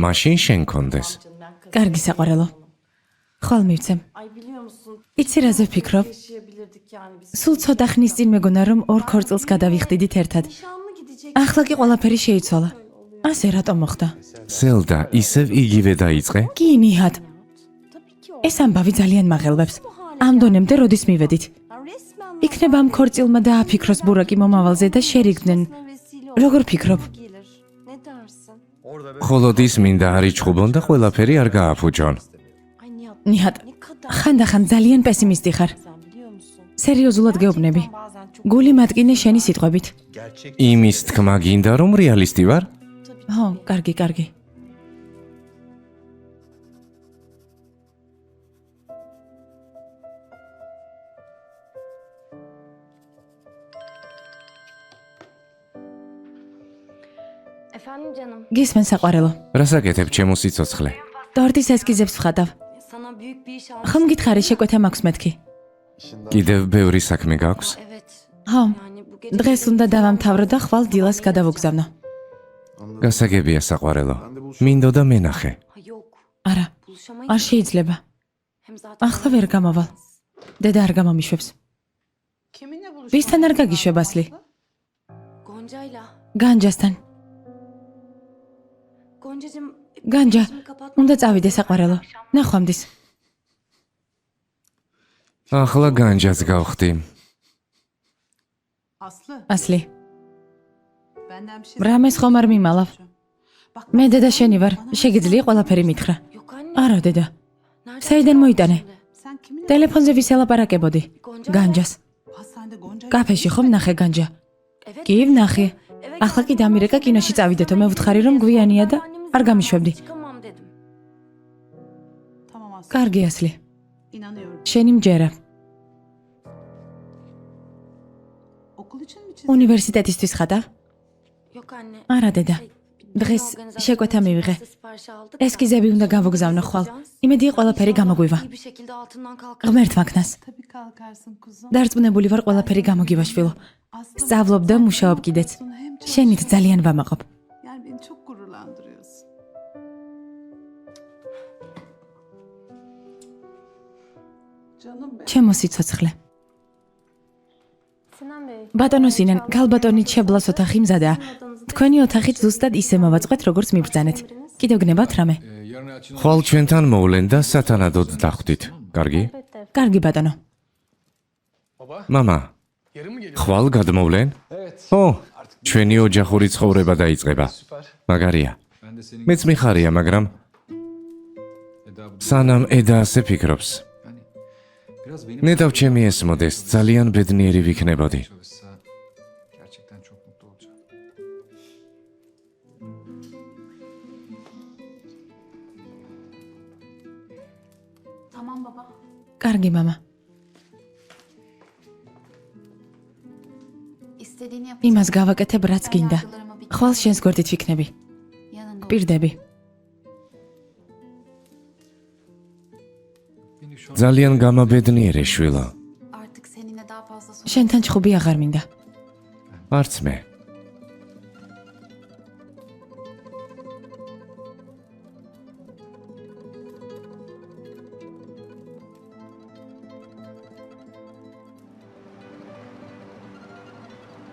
მაშინ შენ კონდეს. კარგი საყვარელო. ხვალ მივცემ. Ay biliyor musun? იცი რაზე ვფიქრობ? Yaşayabilirdik yani biz. სულ ცოტა ხნის წინ მეგონა რომ ორ ქორწილს გადავიხდიდით ერთად. Nişanlı gidecek. ახლა კი ყველაფერი შეიცვალა. ასე რატომ მოხდა? სელდა, ისევ იგივე დაიწყე? კი ნიჰად. ეს ამბავი ძალიან მაღელვებს. ამ დონემდე როდის მივედით? Ya resmen იქნება ამ ქორწილმა დააფიქროს ბურაკი მომავალზე და შერიგდნენ. vesile როგორ ფიქრობ? gelir. Ne dersin? Orada be. ხოლოდის მინდა არიჩხუბონ და ყველაფერი არ გააფუჭონ. Ay Nihat ნიჰად, ne kadar ხანდახან ძალიან პესიმისტი ხარ. sen biliyor musun? სერიოზულად გეუბნები. Bazen çok გული მატკინე შენი სიტყვებით. Gerçek. იმის თქმა გინდა რომ რეალისტი ვარ? ხო, კარგი, კარგი. Efendim canım. გისმენ საყვარელო. რას აკეთებ ჩემო სიცოცხლე? ტორტის ესკიზებს ვხატავ. Sana büyük bir iş ხომ გითხარი შეკვეთა მაქვს მეთქი? კიდევ ბევრი საქმე გაქვს? Evet. ხო. Yani bu gece დღეს უნდა დავამთავრო და ხვალ დილას გადავოგზავნო. გასაგებია საყვარელო. მინდოდა მენახე. Ha, yok. არა, Buluşamayız. არ შეიძლება. Hem zaten ახლა ვერ გამავალ. დედა არ გამომიშვებს. Kiminle buluşmak? ვისთან არ გაგიშვებ ასლი? Gonca'yla. განჯასთან. Goncacığım. განჯა, Şimdi kapatma. უნდა წავიდე საყვარელო. ნახვამდის. ახლა განჯაც გავხდი. Aslı, ასლი, benden bir şey რამეს ხომ არ მიმალავ? Bak, მე დედა შენი ვარ. შეგიძლია ყველაფერი მითხრა. Yok anne. არა დედა. Nereden საიდან çıkardın მოიტანე? şimdi? sen kiminle? ტელეფონზე ვისელაპარაკებოდი. Gonca. განჯას. Hastanede Gonca. კაფეში ხომ ნახე განჯა? Evet. კი ვნახე. Eve ახლა კი geldim. დამირეკა კინოში წავიდეთო. მე ვუთხარი რომ გვიანია და არ გამიშვებდი. Çıkamam dedim. Tamam Aslı. კარგი ასლი. İnanıyorum. შენი მჯერა. Okul için mi çizdin? უნივერსიტეტისთვის ხატავ? Yok anne. არა დედა. Şey, დღეს düğün organizasyonu შეკვეთა için მივიღე. pasta siparişi aldık da. ესკიზები უნდა გავოგზავნო ხვალ. იმედია ყველაფერი გამოგვივა. İyi bir şekilde altından kalkarız. ღმერთ მაგნას. Tabii kalkarsın kuzum. დარწმუნებული ვარ ყველაფერი გამოგივა შვილო. Aslı, სწავლობ და მუშაობ კიდეც. hem შენით ძალიან ვამაყობ. Yani beni çok gururlandırıyorsun. Canım benim. ჩემო სიცოცხლე. Sinan Bey. ბატონო სინან, გალბატონით შაბლას ოთახი მზადაა. თქვენი ოთახით ზუსტად ისე მოვაწყვეთ, როგორც მიბრძანეთ. კიდევ გნებავთ რამე? ხვალ ჩვენთან მოვლენ და სათანადოდ დახვდით. კარგი? კარგი ბატონო. მამა, ხვალ გადმოვლენ? ო, ჩვენი ოჯახური ცხოვრება დაიწყება. მაგარია. მეც მიხარია, მაგრამ სანამ ედა ასე ფიქრობს. ნედავ ჩემი ესმოდეს, ძალიან ბედნიერი ვიქნებოდი. Gerçekten çok mutlu olacağım. Tamam baba. კარგი მამა. İstediğini yap. იმას გავაკეთებ, რაც გინდა. ხვალ შენს გვერდით ვიქნები. Yanında ol. პირდები. Beni şu an ძალიან გამაბედნიერე შვილო. Artık seninle daha fazla sohbet. შენთან ჩხუბი აღარ მინდა. არც მე.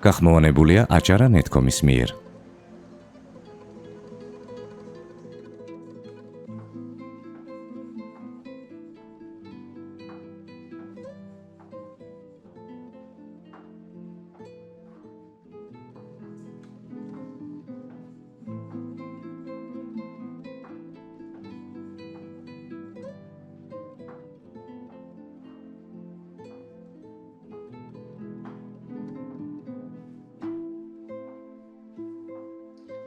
გახმოვანებულია აჭარა ნეტკომის მიერ.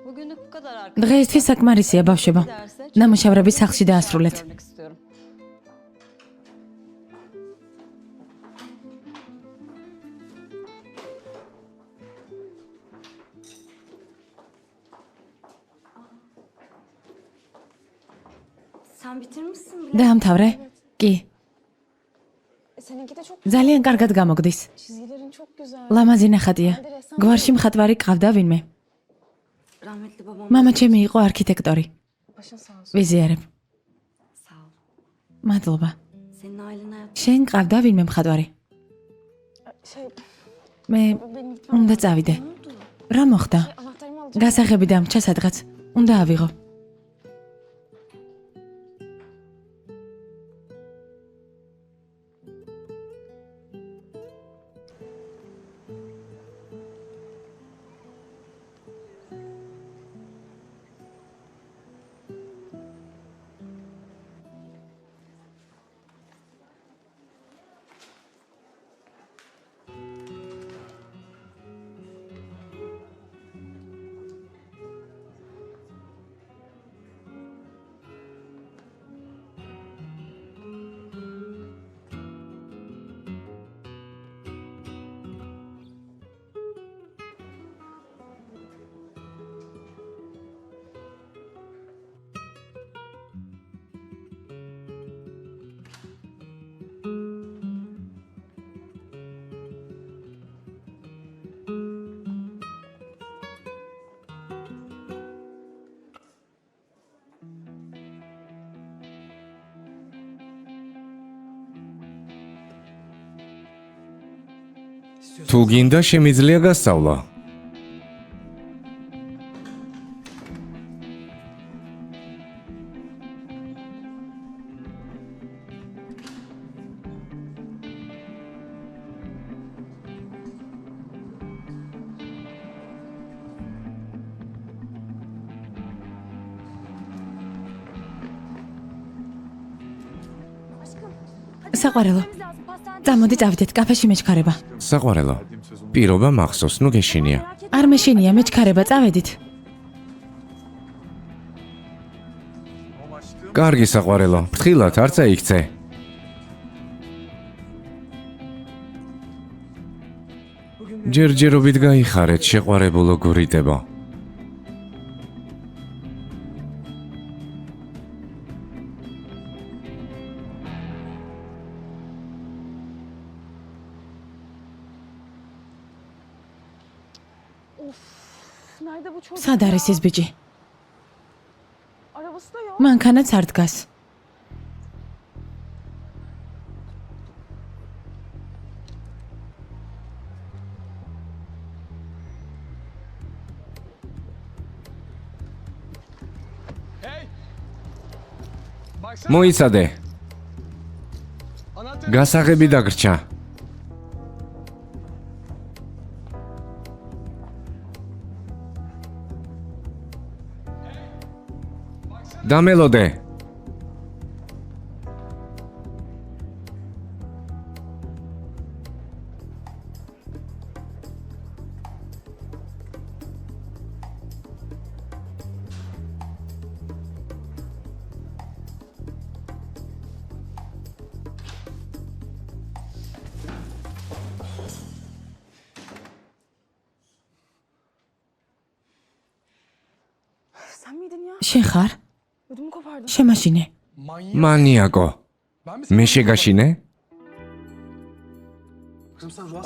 Bugünlük bu kadar დღეისთვის საკმარისია ბავშვებო. ნამუშევრები სახლში დაასრულეთ. istiyorum. Sen bitirmişsin bile. დაამთავრე? კი. Seninki de çok ძალიან კარგად გამოგდის. çizgilerin çok güzel. ლამაზი ნახატია. გვარში მხატვარი ყავდა ვინმე. Rahmetli babam. მამა ჩემი იყო არქიტექტორი. Başın sağ olsun. ვიზიარებ. Sağ ol. მადლობა. Senin ailen hayat. შენ ყავდა ვინმე მხატვარი? Şey, მე benim gitmem უნდა lazım. წავიდე. Ne oldu? რა მოხდა? Anahtarımı alacağım. გასაღები დამრჩა სადღაც. უნდა ავიღო. თუ გინდა შემიძლია გასწავლო. საყვარელო, წამოდი წავიდეთ, კაფეში მეჩქარება. საყვარელო, პირობა მახსოვს, ნუ გეშინია. არ მეშინია, მეჩქარება, წავედით. კარგი საყვარელო, ფრთხილად არ წაიქცე. ჯერჯერობით გაიხარეთ, შეყვარებულო გურიტებო. Nerede bu çocuk სად არის ეს ბიჭი? Arabası da yok. მანქანაც არ დგას. მოიცადე. გასაღები დაგრჩა. დამელოდე. Sen miydin ya? შენ ხარ? Ödümü kopardın. შემაშინე. მანიაკო. მე შეგაშინე?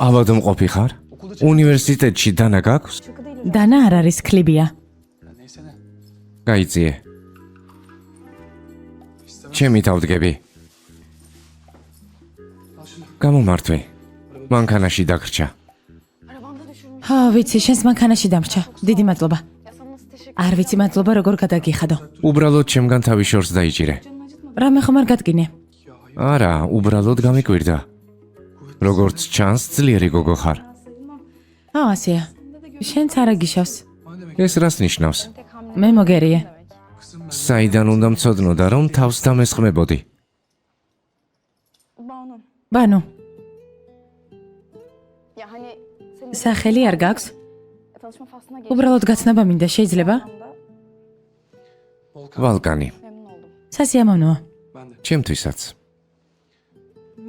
ავადმყოფი ხარ? უნივერსიტეტში დანა გაქვს? Şaka değil hocam. დანა არ არის ქლიბია. გაიწიე. ჩემი თავდგები. გამომართვე. მანქანაში დაგრჩა. Arabanda düşürmüş. ჰო, ვიცი, შენს მანქანაში დამრჩა. დიდი მადლობა. Ya sana nasıl teşekkür არ ვიცი მადლობა როგორ გადაგიხადო. უბრალოდ ჩემგან თავი შორს დაიჭირე. რამე ხომ არ გადგინე? არა, უბრალოდ გამიკვირდა. როგორც ჩანს, ძლიერი გოგო ხარ. ო, ასეა. შენც არა გიშავს. ეს რას ნიშნავს? tek hamle მე მოგერიე. საიდან უნდა მცოდნოდა, რომ თავს დამესხმებოდი? Banu. ბანუ, Ya hani senin სახელი არ გაქვს? tanışma faslına უბრალოდ გაცნობა მინდა, შეიძლება? ვალკანი. memnun oldum. სასიამოვნოა. ჩემთვისაც.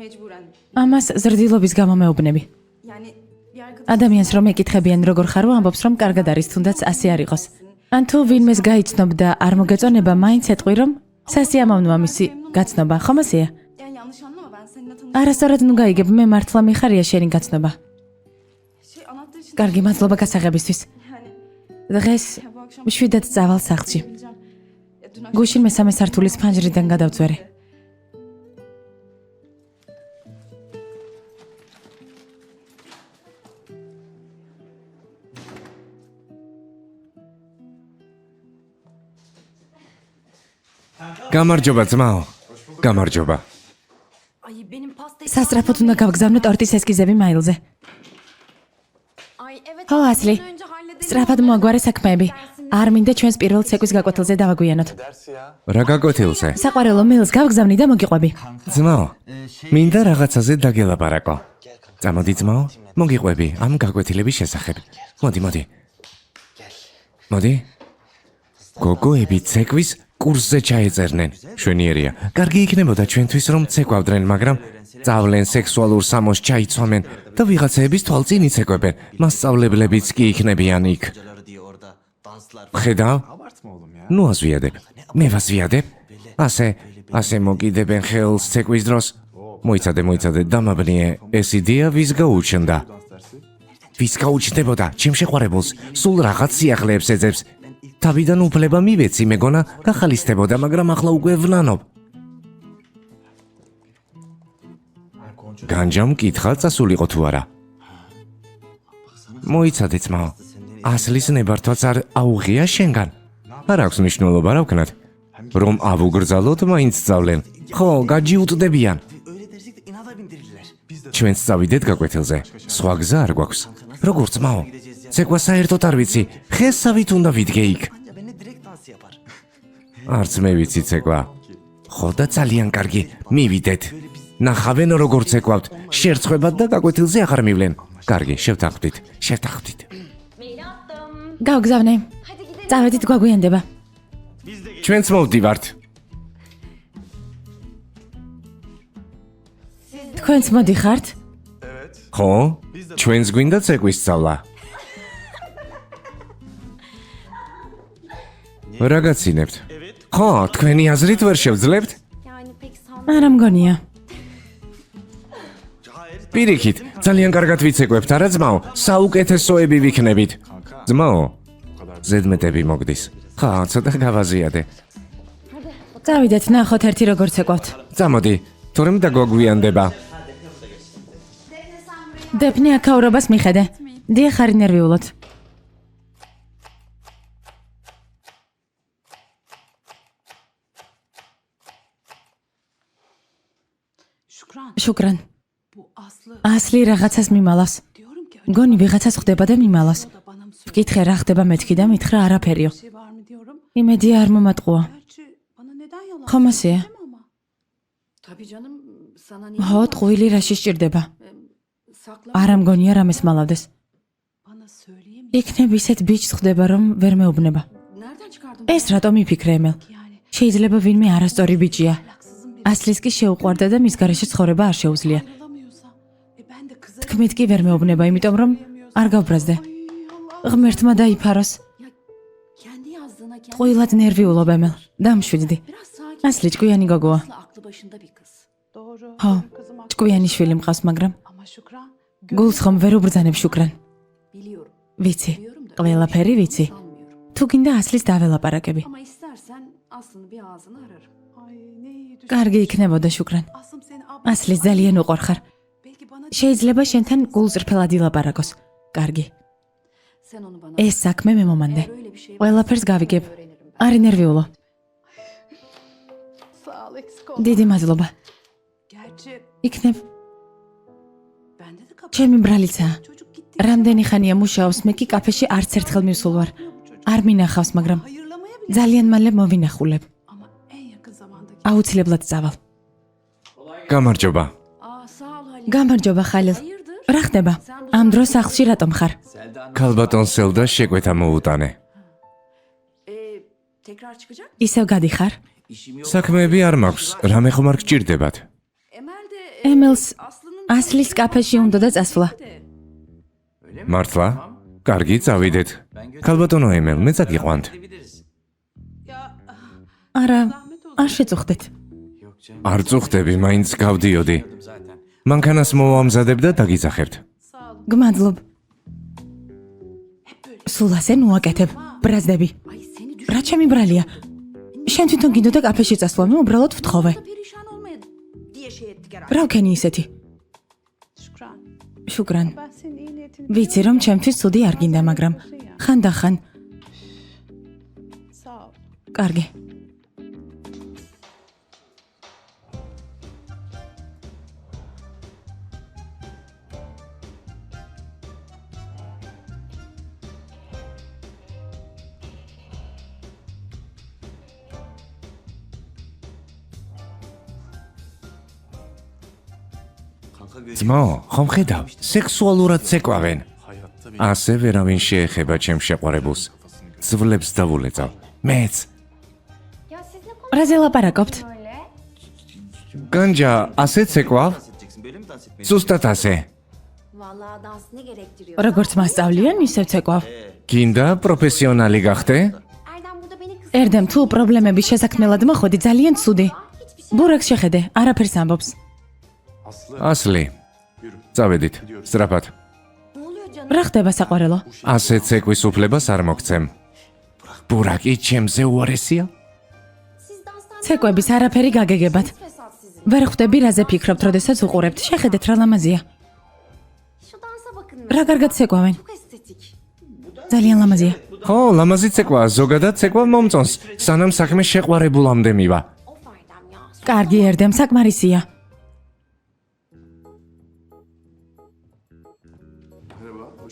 Mecburen. ამას ზრდილობის გამო მეუბნები. Yani bir arkadaş ადამიანს რომ ეკითხებიან როგორ ხარ, ამბობს რომ კარგად არის, თუნდაც ასე არ იყოს. ან თუ ვინმეს გაიცნობ და არ მოგეწონება, მაინც ეტყვი რომ სასიამოვნოა მისი გაცნობა, ხომ ასეა? yani yanlış anlama ben seninle არასწორად ნუ გაიგებ, მე მართლა მიხარია შენი გაცნობა. anahtar için კარგი, მადლობა გასაღებისთვის. yani დღეს ya bu akşam შვიდად წავალ სახლში. bileceğim. Ya dün akşam გუშინ მესამე სართულის ფანჯრიდან გადავწვერი. გამარჯობა ძმაო. გამარჯობა. Ay benim pasta... სასწრაფოდ უნდა გავგზავნო ტორტის ესკიზები მაილზე. Ay evet. ხო, ასლი. Önce halledelim. სწრაფად მოაგვარე საქმეები. არ მინდა ჩვენს პირველ ცეკვის გაკვეთილზე დავაგვიანოთ. რა გაკვეთილზე? საყვარელო მეილს გავგზავნი და მოგიყვები. ძმაო, მინდა რაღაცაზე დაგელაპარაკო. წამოდი ძმაო, მოგიყვები ამ გაკვეთილების შესახებ. მოდი, მოდი. მოდი. გოგოები ცეკვის კურსზე ჩაეწერნენ. შვენიერია. კარგი იქნებოდა ჩვენთვის რომ ცეკვავდნენ, მაგრამ წავლენ სექსუალურ სამოს ჩაიცვამენ და ვიღაცეების თვალწინ იცეკვებენ. მასწავლებლებიც კი იქნებიან იქ. ხედავ? ნუ აზვიადებ. მე ვაზვიადებ? ასე მოკიდებენ ხელს ცეკვის დროს. მოიცადე, დამაბნიე. ეს იდეა ვის გაუჩნდა? ვის გაუჩნდებოდა? ჩემ შეყვარებულს სულ რაღაც სიახლეებს ეძებს. თავიდან უფლება მივეცი, მეგონა გახალისდებოდა, მაგრამ ახლა უკვე ვლანობ. განჯამ კითხა წასულიყო თუ არა. მოიცადე ძმაო. ასლის ნებართვაც არ აუღია შენგან. არ აქვს მნიშვნელობა რა ვქნათ. რომ ავუგრძალოთ მაინც სწავლენ. ხო, გაჯიუტდებიან. ჩვენც წავიდეთ გაკვეთილზე. სხვა გზა არ გვაქვს. როგორ ძმაო? ცეკვა საერთოდ არ ვიცი. ხესავით უნდა ვიდგე იქ. არც მე ვიცი ცეკვა. ხო და ძალიან კარგი. მივიდეთ. ნახავენ როგორ ცეკვავთ. შერცხვებათ და გაკვეთილზე აღარ მივლენ. კარგი, შევთანხმდით. გავგზავნე. წავედით გვაგვიანდება. ჩვენც მოვდივართ. თქვენც მოდიხართ? ხო? ჩვენც გვინდა ცეკვის სწავლა. რა გაცინებთ? ხო, თქვენი აზრით ვერ შევძლებთ? Yani pek არა მგონია. პირიქით, ძალიან კარგად ვიცეკვებთ, არა ძმაო? საუკეთესოები ვიქნებით. ძმაო, ზედმეტები მოგდის. ხა, ცოტა გავაზიადე. წავიდეთ, ნახოთ ერთი როგორ ცეკვავთ. წამოდი, თორემ დაგვაგვიანდება. დეფნე აქაურობას მიხედე. დიახ, არ ინერვიულოთ. Şükran, შუკრან. bu Aslı ასლი რაღაცას მიმალავს. diyorum ki გონი ვიღაცას ხვდება და მიმალავს. o da bana mı söyledi ვკითხე რა ხდება მეთქი და მითხრა არაფერიო. bir şey var mı diyorum. იმედია არ მომატყუა. Gerçi bana neden yalan ხომ ასეა? söyledi ama. Tabii canım sana niye ხო, ტყუილი რაში სჭირდება? sakla არა მგონია რამეს მალავდეს. Bana söyleyeyim იქნებ ისეთ ბიჭს ხვდება რომ ვერ მეუბნება. nereden çıkardın? ეს რატომ იფიქრე ემელ? yani შეიძლება ვინმე არასწორი ბიჭია. ahlaksızın biri ასლის კი შეუყვარდა და მის გარეშე ცხოვრება არ შეუძლია. ayrılamıyorsa ben de kıza თქმით კი ვერ მეუბნება, იმიტომ რომ არ გავბრაზდე. ღმერთმა დაიფაროს. Ya kendi yazdığına kendi ტყუილად ნერვიულობ ემელ. დამშვიდდი. biraz sakin. ასლი ჭკვიანი გოგოა. Aslı aklı başında bir kız. doğru ხო, benim kızım haklı. ჭკვიანი შვილი მყავს, მაგრამ Ama Şükran გულს ხომ ვერ უბრძანებ შუკრან. Biliyorum. ვიცი. Biliyorum da. ყველაფერი ვიცი. Sanmıyorum. თუ გინდა ასლის დაველაპარაკები. Ama istersen Aslı'nı bir ağzını ararım. ay ne iyi düşün. კარგი იქნებოდა შუკრან. Aslım seni ასლის ძალიან უყვარხარ. belki bana შეიძლება შენთან გულწრფელად ილაპარაკოს. კარგი. Sen onu bana ეს საქმე მე მომანდე. eğer öyle bir şey ყველაფერს გავიგებ. öğrenirim ben. არ ინერვიულო. sağ ol eksik olma. დიდი მადლობა. Gerçi იქნებ bende de kapı. ჩემი ბრალიცაა. Çocuk gitti. რამდენი ხანია მუშაობს, მე კი კაფეში არც ერთხელ მივსულ ვარ. არ მინახავს, მაგრამ Hayırlamaya bile ძალიან მალე მოვინახულებ. ama en yakın zamanda აუცილებლად წავალ. გამარჯობა. Aa sağ ol Halil. გამარჯობა ხალილ. Hayırdır? რა ხდება? ამ დროს სახლში რატომ ხარ? ქალბატონ სელდა შეკვეთა მოუტანე. Tekrar çıkacak. ისევ გადიხარ? საქმეები არ მაქვს, რამე ხომ არ გჭირდებათ. Emel de ემელს Aslı'nın ასლის კაფეში უნდა და წასვლა. მართლა? კარგი, წავიდეთ. ქალბატონო ემელ, მე წაგიყვანთ. ya არა, zahmet olsun. არ შეწუხდეთ. არ წუხდები, მაინც გავდიოდი. მანქანას მოვამზადებ და დაგიძახებთ. Sağ olun. გმადლობ. სულ ასე ნუაკეთებ. ბრაზდები. ay seni რა ჩემი ბრალია? შენ თვითონ გინდოდა კაფეში წასვლა, მე უბრალოდ ვთხოვე. düşündüğünde perişan olmaya diye şey ettik herhalde. რა ვქენი ისეთი? Şükran. შუკრან. Ben senin iyi niyetini ვიცი რომ ჩემთვის ცუდი არ გინდა, მაგრამ ხანდახან sağ ol. კარგი. ძმაო, ხომ ხედავ? სექსუალურად ცეკვავენ. ასე ვერავინ შეეხება ჩემ შეყვარებულს. ძვლებს დავულეწავ. მეც. რაზე ლაპარაკობთ? განჯა, ასე ცეკვავ? ზუსტად ასე. Vallahi dans ne gerektiriyor? როგორც მასწავლიან, ისევ ცეკვავ. გინდა პროფესიონალი გახდე? Erdem burada beni kız. ერდემ თუ პრობლემების შესაქმნელად მოხვედი, ძალიან ცუდი. ბურაკს შეხედე, არაფერს ამბობს. ასლი. წავედით, სწრაფად. Ne oluyor canım? რა ხდება საყვარელო? ასე ცეკვის უფლებას არ მოგცემ. ბურაკი ჩემზე უარესია? Siz danstan ცეკვების არაფერი გაგეგებათ. fesat sizin. ვერ ხვდები რაზე ფიქრობთ, როდესაც უყურებთ. შეხედეთ რა ლამაზია. Şu dansa bakın. რა კარგად ცეკვავენ. Çok estetik. ძალიან ლამაზია. ხო, ლამაზი ცეკვაა, ზოგადად ცეკვა მომწონს, სანამ საქმე შეყვარებულამდე მივა. კარგი ერდემ საკმარისია.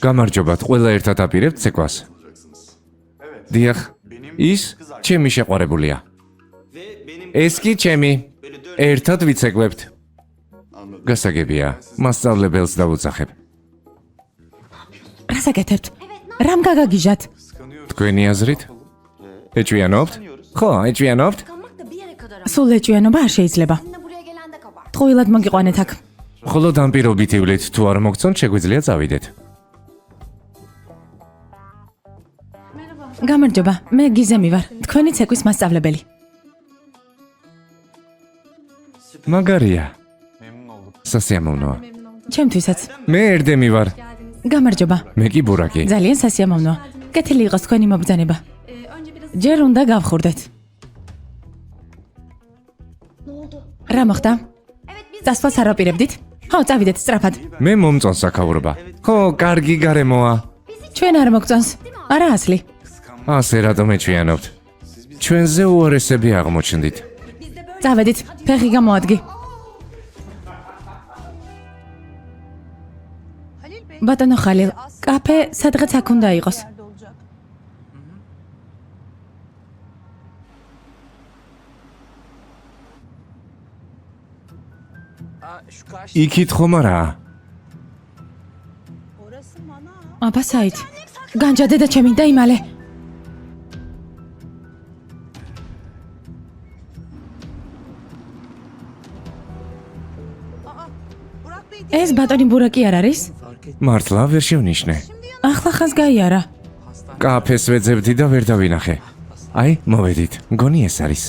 გამარჯობათ, ყველა ერთად აპირებთ ცეკვას. დიახ, ის ჩემი შეყვარებულია. ეს კი ჩემი. ერთად ვიცეკვებთ. გასაგებია, მასწავლებელს დავუძახებ. რას აკეთებთ? რამ გაგაგიჟათ? თქვენი აზრით? ეჭვიანობთ? ხო, ეჭვიანობთ? Kalmak da bir yere kadar. სულ ეჭვიანობა არ შეიძლება. Seninle buraya gelende kabar. ტყუილად მოგიყვანეთ აქ. მხოლოდ ამ პირობით ივლით, თუ არ მოგწონთ, შეგვიძლია წავიდეთ. გამარჯობა, მე გიზემი ვარ, თქვენი ცეკვის მასწავლებელი. მაგარია. Memnun olduk. სასიამოვნოა. ჩემთვისაც. მე ერდემი ვარ. გამარჯობა. მე კი ბურაკი. ძალიან სასიამოვნოა. კეთილი იყოს თქვენი მობრძანება. Önce biraz ჯერ უნდა გავხურდეთ. Ne oldu? რა მოხდა? Evet biz წასვლას არ აპირებდით? ხო, წავიდეთ სწრაფად. მე მომწონს საქაურობა. ხო, კარგი გარემოა. ჩვენ არ მოგწონს. არა ასლი. ასე რატომ ეჭვიანობთ? ჩვენზე უარესები აღმოჩნდით. წავედით, ფეხი გამოადგი. Halil Bey ბატონო ხალილ, კაფე სადღაც აქ უნდა იყოს. nerede olacak? იქით ხომ არაა? Orası mana. აბა საით. განჯა დედა ჩემი დაიმალე. Burak Bey ეს ბატონი ბურაკი არ არის? მართლა ვერ შევნიშნე. ახლა ხანს გაიარა. კაფეს ვეძებდი და ვერ დავინახე. აი, მოვედით. მგონი ეს არის.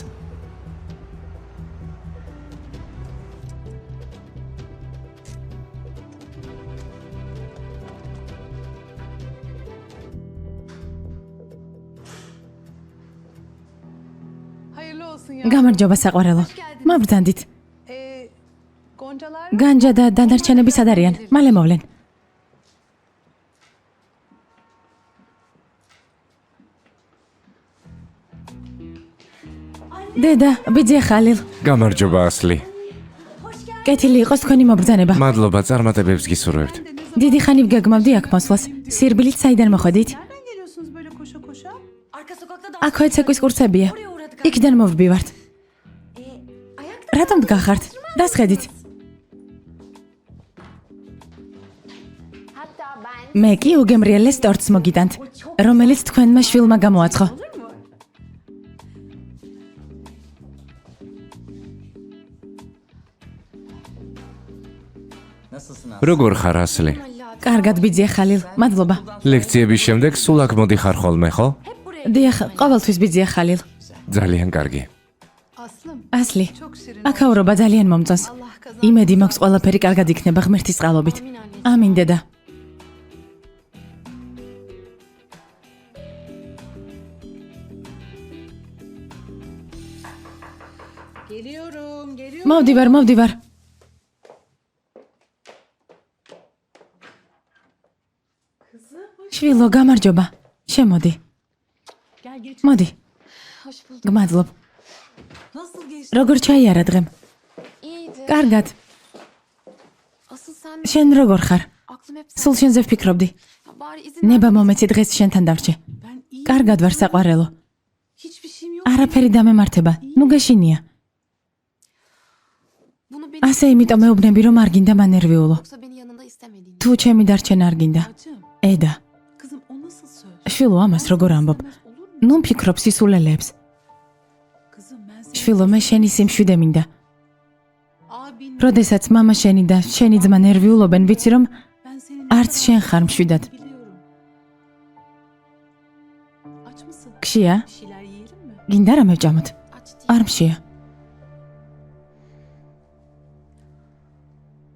hayırlı olsun ya. გამარჯობა საყვარელო. მობრძანდით. Goncalar განჯა და დანარჩენები სად არიან? მალე მოვლენ. დედა, ბიძია ხალილ. გამარჯობა ასლი. კეთილი იყოს თქვენი მობრძანება. მადლობა, წარმატებებს გისურვებთ. დიდი ხანი ვგეგმავდი აქ მოსვლას. სირბილით საიდან მოხვედით? nereden geliyorsunuz böyle koşa koşa? arka sokakta da აქვე ცეკვის კურსებია. oraya uğradık. იქიდან მოვდივართ. Ayakta რატომ დგახართ? დასხედით. Hatta ben მე კი უგემრიელეს ტორტს მოგიტანთ, რომელიც თქვენმა შვილმა გამოაცხო. როგორ ხარ ასლი? კარგად ბიძია ხალილ, მადლობა. ლექციების შემდეგ სულ აქ მოდიხარ ხოლმე, ხო? დიახ, ყოველთვის ბიძია ხალილ. ძალიან კარგი. Aslım ასლი, çok şirin. აქაურობა ძალიან მომწონს. Allah kazan. იმედი მაქვს ყველაფერი კარგად იქნება ღმერთის წყალობით. ამინ დედა. Geliyorum, geliyorum. მოვდივარ. შვილო, გამარჯობა. შემოდი. Gel geç. მოდი, Hoş bulduk. გმადლობ. Nasıl geçti? როგორ ჩაიარა დღემ? İyiydi. კარგად. Asıl sen შენ როგორ ხარ? aklım hep sen. სულ შენზე ვფიქრობდი. Ya bari izin ნება მომეცი დღეს შენთან დავრჩე. Ben iyiyim. კარგად ვარ საყვარელო. Hiçbir şeyim yok. არაფერი დამემართება. ნუ გეშინია. Bunu beni ასე იმიტომ მეუბნები რომ არ გინდა მანერვიულო. yoksa beni yanında istemediğini. თუ ჩემი დარჩენა არ გინდა. Bacım, ედა, kızım o nasıl söz? შვილო ამას როგორ ამბობ? İstemez olur mu? ნუ მფიქრობ სისულელეებს. Kızım ben seni... შვილო, მე შენი სიმშვიდე მინდა. Abin, როდესაც მამა შენი და შენი ძმა ნერვიულობენ, ვიცი რომ ben senin... არც შენ ხარ მშვიდად. Biliyorum. Aç mısın? გშია? Bir şeyler yiyelim mi? გინდა რამე ვჭამოთ? Aç değil. არ მშია.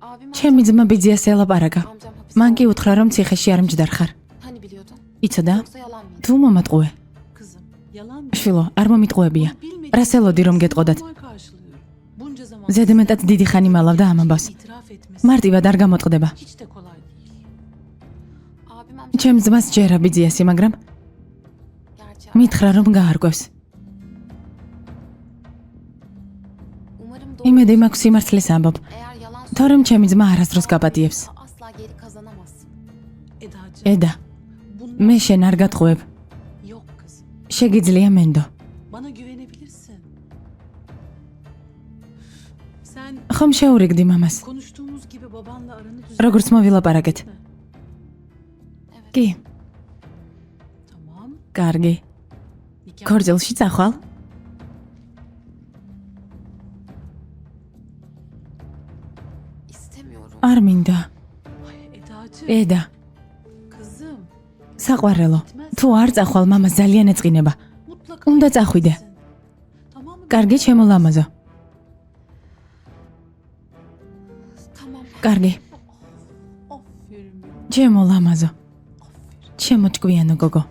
Abim ჩემი ძმა ბიძიას ელაპარაკა. amcam hapiste. მან კი უთხრა რომ ციხეში არ მჯდარ ხარ. Hani biliyordun? იცოდა? Yoksa yalan mıydı? თუ მომატყუე. Kızım, yalan mı? შვილო, არ მომიტყუებია. Bilmediğim რას ელოდი რომ გეტყოდათ? normal karşılıyorum. Bunca zaman ზედმეტად დიდი ხანი მალავდა ამ ამბავს. itiraf etmesi მარტივად არ გამოტყდება. hiç de kolay değil. Abim ჩემს ძმას ჯერა ბიძიასი, მაგრამ მითხრა რომ გაარკვევს. იმედი მაქვს სიმართლეს ამბობ. თორემ ჩემი ძმა არასდროს გაპატიებს. ედა, მე შენ არ გატყუებ. Yok kızım. შეგიძლია მენდო. Bana güvenebilirsin. Sen ხომ შეურიგდი მამას? konuştuğumuz gibi babanla aranı როგორც მოვილაპარაკეთ. კი, Tamam. კარგი. Nikah ქორწილში წახვალ? არ მინდა. Edacı. ედა, Kızım. საყვარელო. თუ არ წახვალ, მამას ძალიან ეწყინება. Mutlaka. უნდა წახვიდე. Tamam mı? კარგი, ჩემო ლამაზო. კარგი, Aferin benim. ჩემო ლამაზო. ჩემო ჭკვიანო გოგო.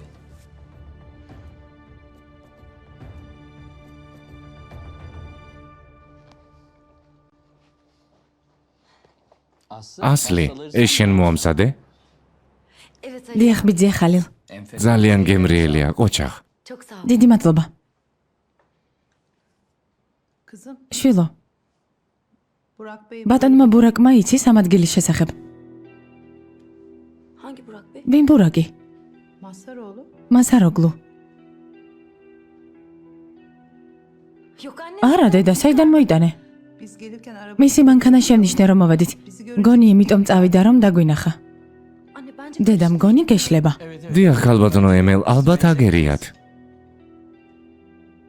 ასლი, ეს შენ მოამზადე? დიახ, ბიძია ხალილ. ძალიან გემრიელია, ყოჩაღ. Çok sağ ol. დიდი მადლობა. Kızım. შვილო, Burak Bey. ბატონმა ბურაკმა იცის ამ ადგილის შესახებ. Hangi Burak Bey? ვინ ბურაკი? Masaroğlu. მასაროგლუ. Yok anne. არა, დედა, საიდან მოიტანე? Biz gelirken araba... მისი მანქანა შემნიშნე რომ მოვედით. გონი იმიტომ წავიდა რომ დაგვინახა. Anne bence... დედა, მგონი გეშლება. დიახ, ქალბატონო ემელ, ალბათ აგერიათ.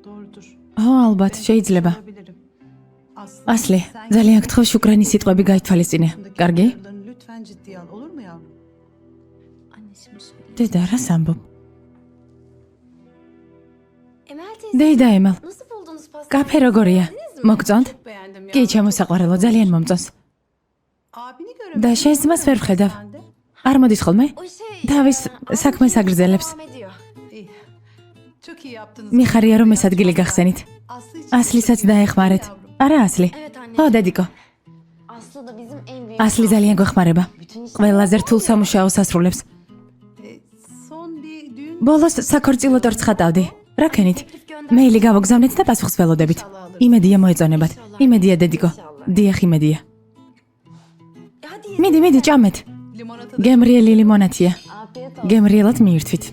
Doğrudur. ო, ალბათ, შეიძლება. Olabilirim. ასლი, ძალიან გთხოვ შუკრანი სიტყვები გაითვალისწინე. კარგი? Lütfen ciddiye al. Olur mu yavrum? Anne şimdi söyle. დედა, რას ამბობ? Emel teyze. დედა ემელ, Nasıl buldunuz pastayı? კაფე როგორია? მოგწონთ? Beğendim ya. კი, ჩემო საყვარელო, ძალიან მომწონს. Abini göremedim. და შენს ძმას ვერ ვხედავ. Sen de? არ მოდის ხოლმე? O şey... თავის საქმეს აგრძელებს. Devam ediyor. İyi. Çok iyi yaptınız. მიხარია რომ ეს ადგილი გახსენით. Aslı için ასლისაც çok iyi დაეხმარეთ. yavrum. არა ასლი. Evet anne. ო, დედიკო. Aslı da bizim en büyük... ასლი ძალიან გვეხმარება. Bütün işleri... ყველაზე რთულ სამუშაოს ასრულებს. Son bir düğün ბოლოს საქორწილო ტორტს ხატავდი. რა ქენით? მეილი გავოგზავნეთ და პასუხს ველოდებით. იმედია მოეწონებათ. იმედია დედიკო. დიახ, იმედია. Hadi მიდი, მიდი, ჭამეთ. limonata გემრიელი ლიმონათია. afiyet olsun. გემრიელად მიირთვით.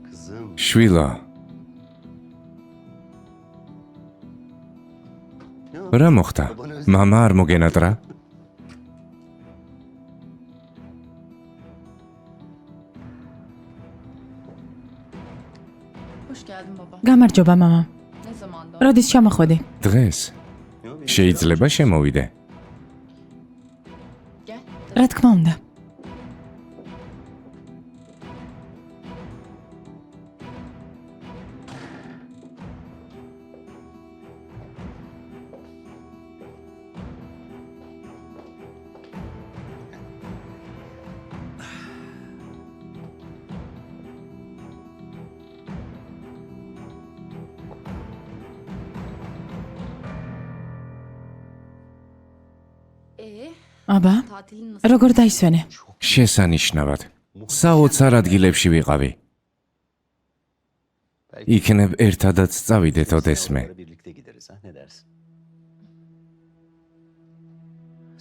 Kızım. შვილო, რა მოხდა? მამა არ მოგენატრა? Hoş geldin baba. გამარჯობა, მამა. Ne zamandı? როდის ჩამოხვედი? დღეს შეიძლება შემოვიდე. Gel. რა თქმა უნდა. აბა, Tatilin nasıl? როგორ დაისვენე? შესანიშნავად. საოცარ ადგილებში ვიყავი. იქნებ ერთადაც წავიდეთ ოდესმე. Birlikte gideriz ha, ne dersin?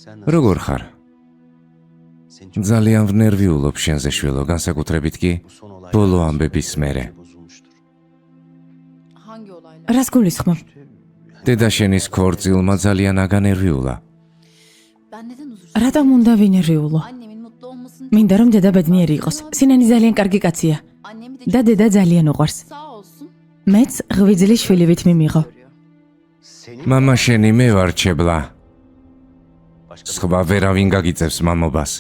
Sen როგორ ხარ? Seni çok ძალიან ვნერვიულობ შენზე შვილო, განსაკუთრებით კი bu son olaylar ბოლო ამბების მერე. bozulmuştur. Hangi olaylar? რას გულისხმობ? დედა შენის ქორწილმა ძალიან აგანერვიულა. Ben neden huzursuz? რატომ უნდა ვინერვიულო? Annemin mutlu olmasını მინდა რომ დედა ბედნიერი იყოს. სინანი ძალიან კარგი კაცია annemi de და დედა ძალიან უყვარს. sağ olsun. მეც ღვიძლი შვილივით მიმიღო. Senin მამა შენი მე ვარ ჩებლა. başka სხვა ვერავინ გაგიწევს მამობას.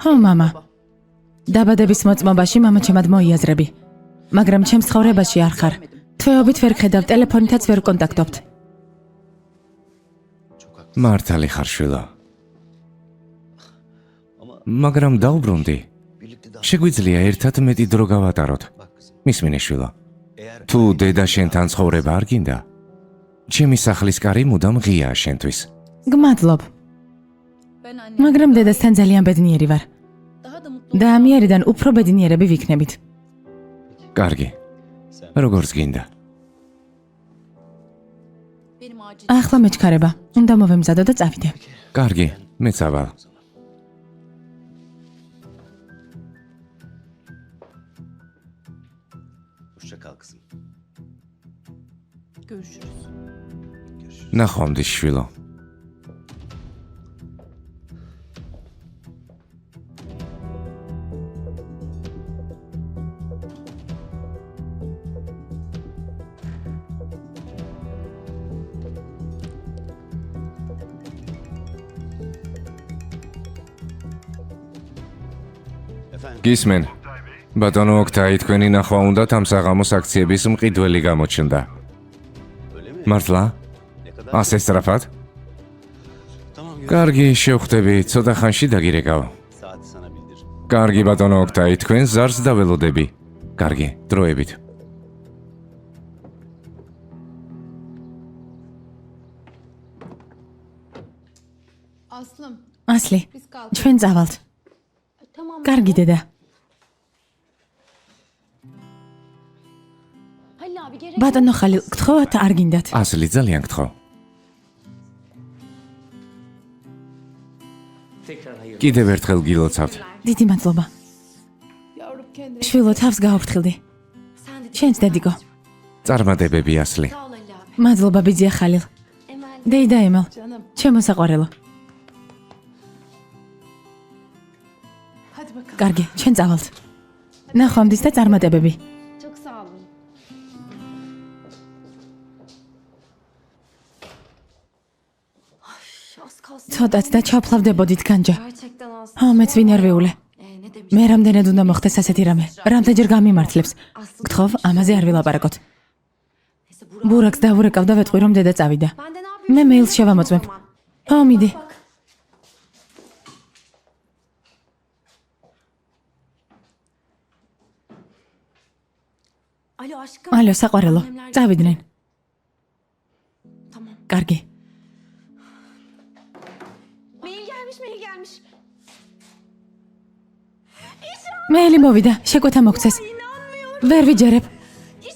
ხო, მამა. დაბადების მოწმობაში მამაჩემად მოიაზრები. მაგრამ ჩემს ცხოვრებაში არ ხარ. თვეობით ვერ ხედავ, ტელეფონითაც ვერ კონტაქტობთ. მართალი ხარ შვილო. Ama მაგრამ დაუბრუნდი. birlikte daha... შეგვიძლია ერთად მეტი დრო გავატაროთ. Bak kızım, მისმინე შვილო. eğer... თუ დედა შენთან ცხოვრება არ გინდა, ჩემი სახლის კარი მუდამ ღიაა შენთვის. გმადლობ, Ben annem. მაგრამ დედასთან ძალიან ბედნიერი ვარ Daha da mutlu და ამიერიდან უფრო ბედნიერები ვიქნებით. კარგი. Sen... როგორც გინდა. Benim acil. ახლა მეჩქარება. უნდა მოვემზადო და წავიდე. კარგი, მეც ავალ. Hoşça kal kızım. Görüşürüz. Görüşürüz. ნახვამდის შვილო. Efendim? გისმენ. ბატონო ოქთაი, თქვენი ნახვა უნდათ ამ საღამოს აქციების მყიდველი გამოჩნდა. Öyle mi? მართლა? Ne kadar? ასე სწრაფად? Tamam gör. კარგი, შევხვდები, ცოტა ხანში დაგირეკავ. Saati sana bildir. კარგი ბატონო ოქთაი, თქვენ ზარს დაველოდები. კარგი, დროებით. Aslım ასლი, biz kalkalım. ჩვენ წავალთ. Tamam. კარგი დედა. Halil abi gerek ბატონო ხალილ, გთხოვათ არ გინდათ. ასლი ძალიან გთხოვ. კიდევ ერთხელ გილოცავთ. დიდი მადლობა. Yavrum kendine შვილო, თავს გაუფრთხილდი. Sen de შენც დედიკო. წარმატებები ასლი. sağ ol Ali abi. მადლობა ბიძია ხალილ. Emel. დეიდა ემელ. canım. ჩემო საყვარელო. Hadi bakalım. კარგი, ჩვენ წავალთ. ნახვამდის და წარმატებები. Çok sağ olun. Az kalsın. ცოტაც და ჩავფლავდებოდით განჯა. Gerçekten az. ჰა, მეც ვინერვიულე. Ne demiş? მე რამდენად უნდა მოხდეს ასეთი რამე? რამდენჯერ გამიმართლებს? გთხოვ, ამაზე არ ვილაპარაკოთ. Neyse Burak. ბურაკს დავურეკავ და ვეთყვი რომ დედა წავიდა. Ben de ne yapayım? მე მეილს შევამოწმებ. ჰა, მიდი. Alo aşkım. ალო, საყვარელო. Annemler- წავიდნენ. Tamam. კარგი. Mail gelmiş, mail gelmiş. მეილი მოვიდა, შეკვეთა მოგცეს. ვერ ვიჯერებ.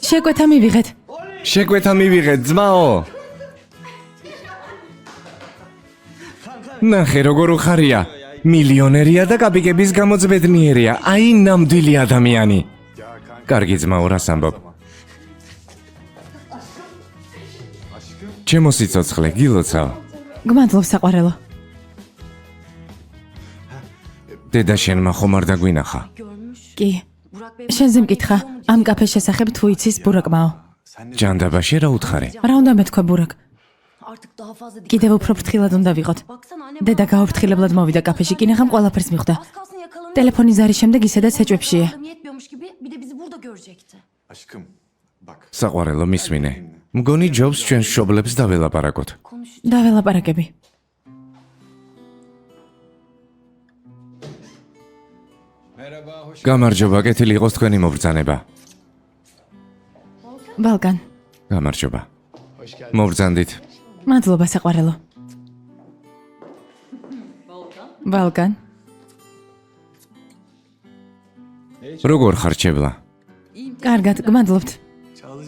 შეკვეთა მივიღეთ. შეკვეთა მივიღეთ, ძმაო. ნახე როგორ უხარია. მილიონერია და კაპიკების გამოძბედნიერია. აი ნამდვილი ადამიანი. კარგი ძმაო, რას ამბობ? ჩემო სიცოცხლე, გილოცავ. გმადლობ საყვარელო. დედა შენმა ხომ არ დაგვინახა? Görmüş. კი. Burak Bey. შენზე მკითხა, ამ კაფეს შესახებ თუ იცის ბურაკმაო. ჯანდაბაში რა უთხარი? რა უნდა მეთქვა ბურაკ? Artık daha fazla dikkat. კიდევ უფრო ფრთხილად უნდა ვიყოთ. Baksana anne. დედა bana- გაუფრთხილებლად მოვიდა კაფეში, კინახამ ყველაფერს მიხვდა. Az kalsın yakalanıyor. ტელეფონი ზარის შემდეგ ისედაც ეჭვებშია. Adam yetmiyormuş gibi bir de bizi burada görecekti. Aşkım bak. საყვარელო მისმინე. მგონი ჯობს ჩვენ მშობლებს დაველაპარაკოთ. Konuşacağız. დაველაპარაკები. Merhaba, hoş გამარჯობა, კეთილი იყოს თქვენი მობრძანება. ბალკან. გამარჯობა. hoş geldin. მობრძანდით. მადლობა საყვარელო. ბალკან. როგორ ხარ ჩებლა? კარგად, გმადლობთ.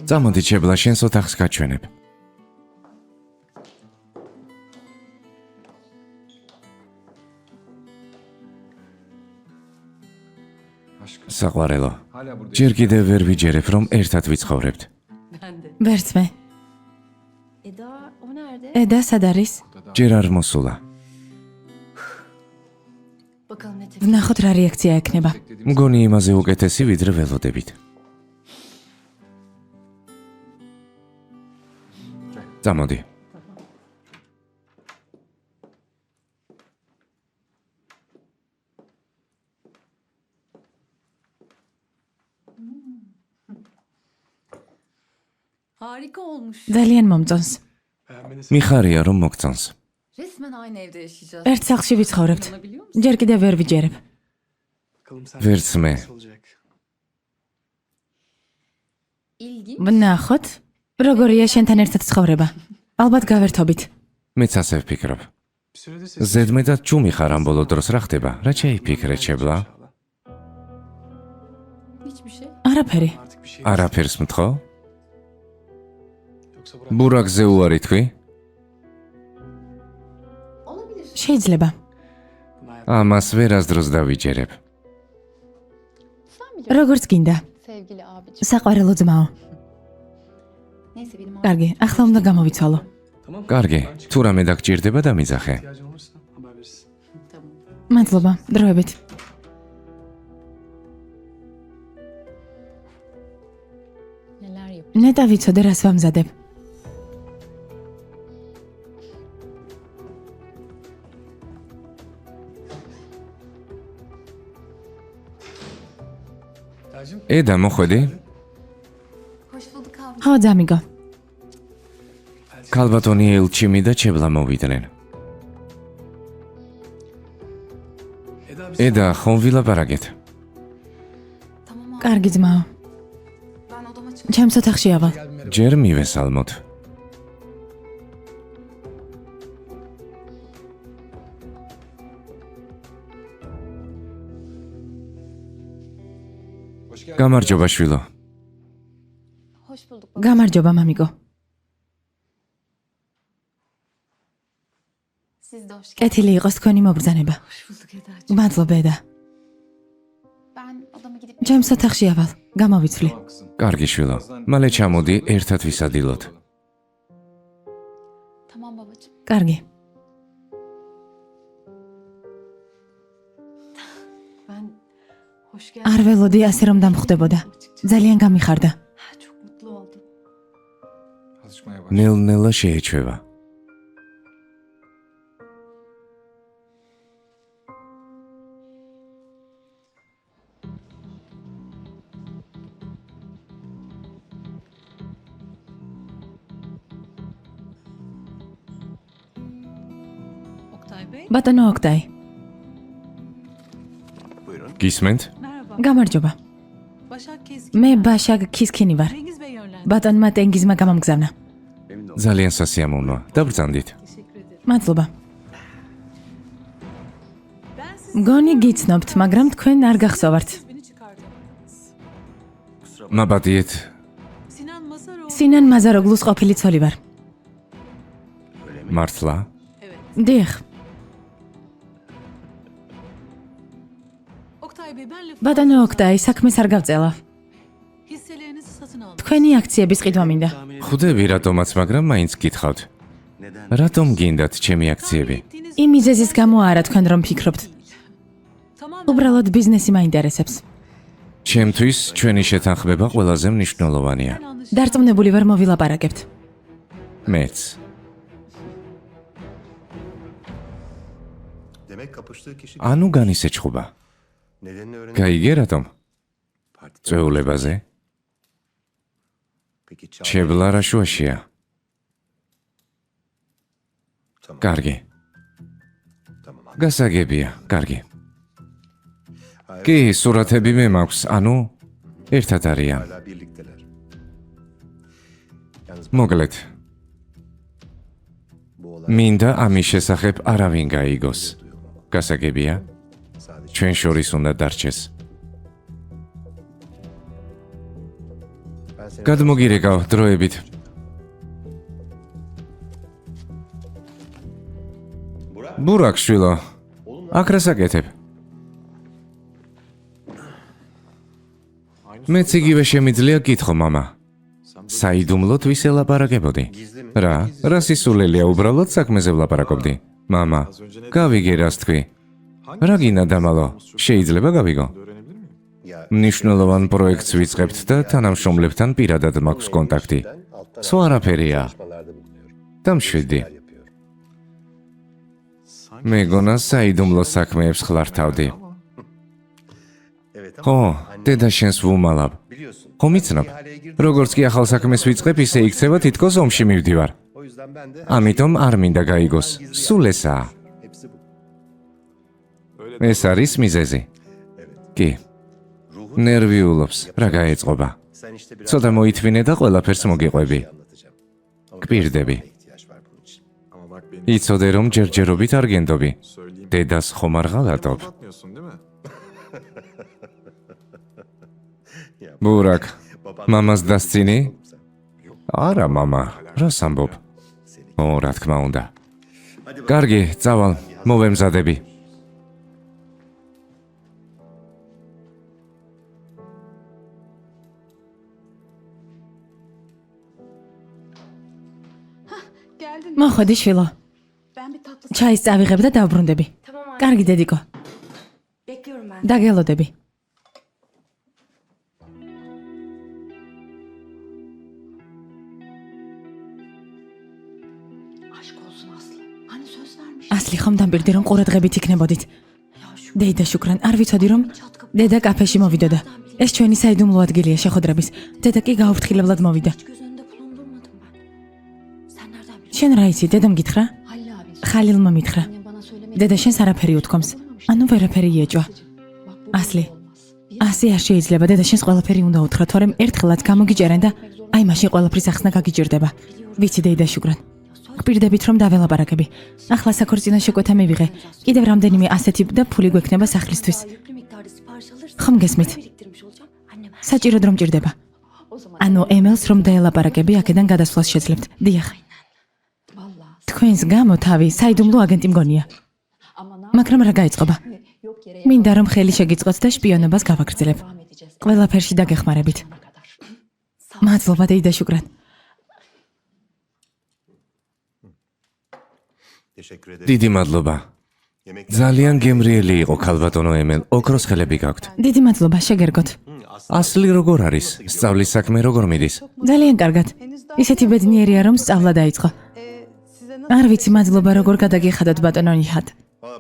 წამოდი ჩებლა, შენს ოთახს გაჩვენებ. Aşkım საყვარელო. hala burada. ჯერ კიდევ ვერ ვიჯერებ, რომ ერთად ვიცხოვრებთ. ვერც მე. Eda o nerede? ედა სად არის? ჯერ არ მოსულა. Bakalım ne tepki. ვნახოთ რა რეაქცია ექნება. მგონი იმაზე უკეთესი ვიდრე ველოდებით. წამოდი. Harika olmuş. ძალიან მომწონს. Beğenmeni მიხარია რომ მოგწონს. Resmen aynı evde yaşayacağız. ერთ სახლში ვიცხოვრებთ. İnanabiliyor musun? ჯერ კიდევ ვერ ვიჯერებ. Bakalım sen ვერც მე. nasıl olacak? İlginç. ვნახოთ, როგორია შენთან ერთად ცხოვრება. ალბათ გავერთობით. მეც ასე ვფიქრობ. Bir süredir sesini ზედმეტად ჭუმი ხარ ამ ბოლო დროს რა ხდება? რა შეიფიქრე ჩებლა? Hiçbir şey. არაფერი. Artık bir şey. არაფერს მთხოვ? Yoksa ბურაგზე უარი თქვი? შეიძლება. ამას ვერასდროს დავიჯერებ. Sen bilirsin როგორც გინდა. sevgili abicim. საყვარელო ძმაო. Neyse benim კარგი, ახლა უნდა გამოვიცვალო. Tamam. კარგი, თუ რამე დაგჭირდება დამიძახე. İhtiyacın olursa haber verirsin. tamam. მადლობა, დროებით. Neler yap? ნეტა ვიცოდე რას ვამზადებ. Tacım. ედა მოხვედი? Hoş bulduk abi. ხო, ძამიგო. ქალბატონი ელჩიმი და ჩებლა მოვიდნენ. Eda biz ედა, ხომ ვილაპარაკეთ? Tamam abi. კარგი ძმაო. Ben odama çıkıp ჩემს ოთახში ავალ. geldim merhaba. ჯერ მივესალმოთ. Hoş geldin. გამარჯობა შვილო. Hoş bulduk baba. გამარჯობა, მამიკო. siz de hoş geldiniz. კეთილი იყოს თქვენი მობრძანება. Hoş bulduk Eda'cığım. მადლობა, ედა. Ben odama gidip ჩემს ოთახში ავალ. გამოვიცვლი. Tamam kızım. კარგი შვილო. მალე ჩამოდი, ერთად ვისადილოთ. tamam babacığım. კარგი. Ben hoş geldin. არ ველოდი ასე რომ დამხვდებოდა. ძალიან გამიხარდა. Çok mutlu oldum. Alışmaya bak. ნელ-ნელა შეეჩვევა. Oktay Bey, ბატონო ოქტაი, Buyurun. გისმენთ? merhaba. გამარჯობა. Başak Keskin. მე ბაშაგ ქისქინი ვარ. Cengiz Bey yönlendi. ბატონმა ტენგიზმა გამომგზავნა. Emin olun. ძალიან სასიამოვნოა. დაბრძანდით. Teşekkür ederim. მადლობა. Ben siz მგონი გიცნობთ, მაგრამ თქვენ არ გახსოვართ. beni çıkardınız. Kusura მაბადიეთ, Sinan Masaroğlu. სინან მაზაროგლუს ყოფილი ცოლი ვარ. öyle mi? მართლა? Evet. დიახ, Oktay Bey ben lafı ბატონო ოქტაი, საქმეს არ გავწელა. hisselerinizi satın aldım. თქვენი აქციების ყიდვა მინდა. Tahmin edin. ხვდები რატომაც, მაგრამ მაინც გითხავთ. Neden? რატომ გინდათ ჩემი აქციები? Tahmin ettiğiniz იმ მიზეზის გამო არა თქვენ რომ ფიქრობთ. tamamen უბრალოდ ბიზნესი მაინტერესებს. ჩემთვის ჩვენი შეთანხმება ყველაზე მნიშვნელოვანია. ben anlaşıldım. დარწმუნებული ვარ მოვილაპარაკებთ. მეც. Demek kapıştığı kişi ანუ განისეჩხუბა. nedenini öğrenelim. გაიგე რატომ? Partide- წვეულებაზე. Peki Çağla- ჩებლა რა შუაშია? Tamam. კარგი. Tamam. გასაგებია, კარგი. Hayır, კი, სურათები მე მაქვს, ანუ ერთად არიან. hala birlikteler. Yalnız მოკლედ, bu olay მინდა ამის შესახებ არავინ გაიგოს. გასაგებია, sadece ჩვენ შორის უნდა დარჩეს. ben seni გადმოგირეკავ დროებით. Burak, ბურაკ შვილო, აქ რასაკეთებ? მეც იგივე შემიძლია გითხო, მამა. საიდუმლოდ ვის ელაპარაკებოდი? gizli mi? რა? რა სისულელია უბრალოდ საქმეზე ვლაპარაკობდი? მამა, გავიგე რას თქვი. რა გინდა დამალო? შეიძლება გავიგო? Öğrenebilir miyim? Ya მნიშვნელოვან პროექტს ვიწყებთ და თანამშრომლებთან პირადად მაქვს კონტაქტი. alttan სხვა არაფერია. çalışmalarda bulunuyorum. დამშვიდი. Neler yapıyor? მეგონა საიდუმლო საქმეებს ხლართავდი. Evet ama ხო, anne, დედა შენს ვუმალავ. biliyorsun. ხო მიცნობ. İhaleye girdim. როგორც კი ახალ საქმეს ვიწყებ, ისე იქცევა თითქოს ომში მივდივარ. yüzden ben de ამიტომ არ მინდა გაიგოს. სულ ესაა. hepsi bu. ეს არის მიზეზი. კი, Ruhun ნერვიულობს, რა გაეწყობა. sen işte biraz ცოტა მოითვინე და ყველაფერს მოგიყვები. anlatacağım. Ama Kpirdebi. biraz ihtiyaç var bunun için. Ama bak benim იცოდე რომ ჯერჯერობით არ გენდობი. söyleyeyim. დედას ხომ არ ღალატობ. Anlatmıyorsun değil mi? Ya, ბურაკ, baban მამას დასწინი? oğlum sen. არა, მამა, რას ამბობ? Seni. ო, რა თქმა უნდა. Hadi bakalım. კარგი, წავალ, მოვემზადები. Geldin. მოხვედი შვილო. Ben bir tatlı ჩაის წავიღებ და დავბრუნდები. Tamam anne. კარგი დედიკო, Bekliyorum ben. დაგელოდები. aşk olsun Aslı. Hani söz vermiş. ასლი ხომ დამბირდი რომ ყურადღებით იქნებოდით. დეიდა შუქრან, არ ვიცოდი რომ დედა კაფეში მოვიდოდა. ეს ჩვენი საიდუმლო ადგილია შეხვედრების. დედა კი გაუფრთხილებლად მოვიდა. Hiç göz önünde bulundurmadım ben. Sen nereden biliyorsun? შენ რა იცი, დედამ გითხრა? Halil abi. ხალილმა მითხრა. Annem bana söylemedi. დედა შენს არაფერი უთქვამს. ანუ ვერაფერი იეჭვა. Bak bu Asli. böyle olmaz. ასე არ შეიძლება, დედა შენს ყველაფერი უნდა უთხრა, თორემ ერთხელაც გამოგიჭერენ და აი მაშინ ყველაფრის ახსნა გაგიჭირდება. ვიცი დეიდა შუქრან. გპირდებით რომ დაველაპარაკები. ახლა საქორწინო შეკვეთა მივიღე. კიდევ რამდენიმე ასეთი და ფული გვექნება სახლისთვის. Daha yüklü miktarda sipariş alırsan ხომ გესმით? biriktirmiş olacağım. Annem her საჭიროდ რომ ჭირდება. O zaman ანუ ემელს რომ დაელაპარაკები, აქედან გადასვლას შეძლებთ. დიახ. vallahi. თქვენს გამო თავი საიდუმლო აგენტი მგონია. Ama ne მაგრამ რა გაიწყობა? yok yere მინდა რომ ხელი შეგიწყოთ და შპიონობას გავაგრძელებ. devam edeceğiz. ყველაფერში დაგეხმარებით. Ne kadar. მადლობა დეიდა შუქრან. Teşekkür ederim. დიდი მადლობა. Yemekler. ძალიან გემრიელი იყო ქალბატონო ემელ. ოქროს ხელები გაქვთ. დიდი მადლობა, შეგერგოთ. ასლი როგორ არის? სწავლის საქმე როგორ მიდის? ძალიან კარგად. ისეთი ბედნიერია რომ სწავლა დაიწყო. Size nasıl არ ვიცი მადლობა როგორ გადაგიხადოთ ბატონო ნიჰად.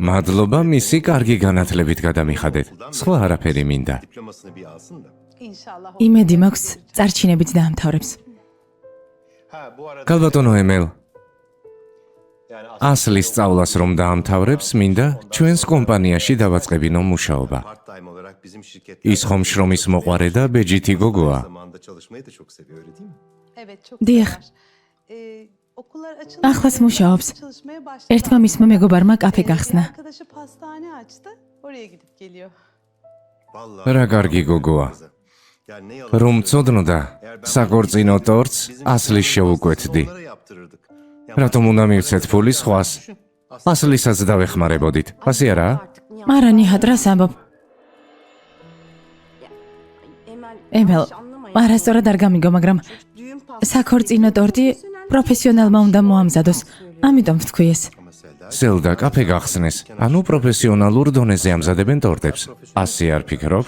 მადლობა მისი კარგი განათლებით გადამიხადეთ. სხვა არაფერი მინდა. Diplomasını bir alsın da. inşallah. იმედი მაქვს, წარჩინებით დაამთავრებს. Ha bu arada ქალბატონო ემელ, yani ასლის სწავლას რომ დაამთავრებს, მინდა ჩვენს კომპანიაში დავაწყებინო მუშაობა. part time olarak bizim şirkette ის ხომ შრომის მოყვარე და ბეჯითი გოგოა. zamanında çalışmayı da çok seviyor öyle değil mi? Evet çok Diyah. sever. Okullar açıldı. Ahlas muşaobs. Çalışmaya başladı. ერთმა მისმა მეგობარმა კაფე გახსნა. Arkadaşı pastane açtı. Oraya gidip geliyor. Vallahi. რა კარგი გოგოა. Yani ne yalan რომ söyleyeyim. წოდნოდა საქორწინო ტორტს ასლის შევუკვეთდი. Onlara yaptırırdık. რატომ უნდა მივცეთ ფული სხვას? ასლისაც დავეხმარებოდით. ასე არა? artık niye? არა ნიჰად რას ამბობ? Emel, ემელ, yanlış anlamayın. არასწორად არ გამიგო, მაგრამ Düğün pastası საქორწინო ტორტი პროფესიონალმა უნდა მოამზადოს. ამიტომ ვთქვი ეს. Ama Selda სელდა კაფე გახსნეს. ანუ პროფესიონალურ დონეზე ამზადებენ ტორტებს. ასე არ ფიქრობ?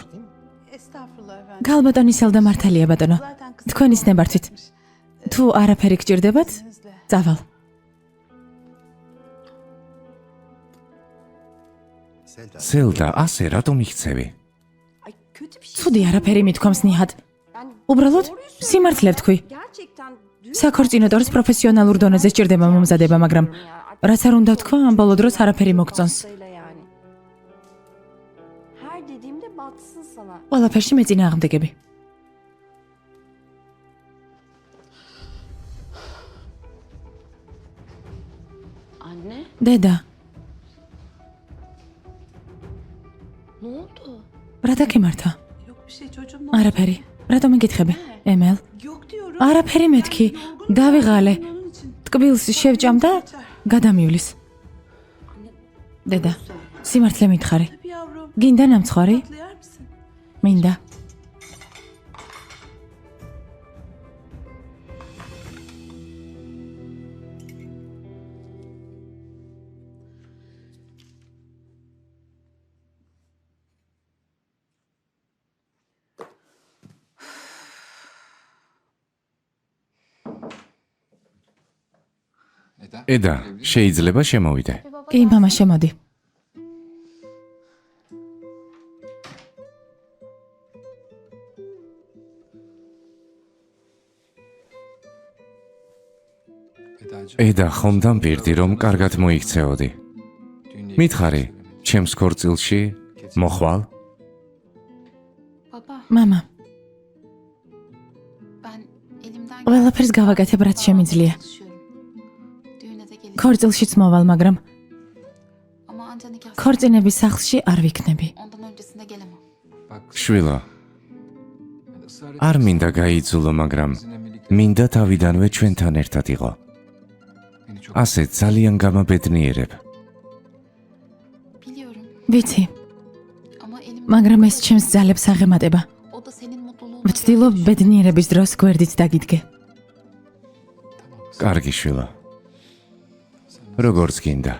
Estağfurullah efendim. ქალბატონი სელდა მართალია ბატონო. Zaten kız თქვენის ნებართვით. თუ არაფერი გჭირდებათ, izninizle. წავალ. Selda. სელდა, ასე რატომ იქცევი? Ay kötü bir şey. ცუდი არაფერი მithქვამს ნიჰად. Ben უბრალოდ სიმართლე ვთქვი. gerçekten düğün საქორწინო ტორტს პროფესიონალურ დონეზე სჭირდება მომზადება, მაგრამ რაც არ უნდა თქვა, ამ ბოლო დროს არაფერი მოგწონს. pastayla yani. Her dediğimde batsın sana. ყველაფერში მეწინააღმდეგები. Anne დედა, ne oldu? რა დაგემართა? Yok bir şey çocuğum. არაფერი. რატომ მიგითხები? ემელ, Yok diyorum. არაფერი მეთქი. დავიღალე. Onun için. ტკბილს შევჭამ და გადამივლის. დედა, სიმართლე მითხარი. Tabii yavrum. გინდა ნამცხვარი? Tatlı yer misin? მინდა. eda, შეიძლება შემოვიდე. კი, მამა, შემოდი. ედა ხომ დამპირდი რომ კარგად მოიქცეოდი. მითხარი, ჩემს ქორწილში მოხვალ? Baba, მამა, ben elimden ყველაფერს გავაკეთებ, რაც შემიძლია. çalışıyorum. Düğüne de geleceğim. ქორწილშიც მოვალ, მაგრამ Ama anca nikah ქორწინების სახლში არ ვიქნები. ondan öncesinde gelemem. შვილო, არ მინდა გაიძულო, მაგრამ მინდა თავიდანვე ჩვენთან ერთად იყო. ასე ძალიან გამაბედნიერებ. Biliyorum ვიცი, ama elim მაგრამ ეს ჩემს ძალებს აღემატება. o da senin mutluluğun. ვცდილობ ბედნიერების დროს გვერდით დაგიდგე. კარგი შვილო. როგორც გინდა.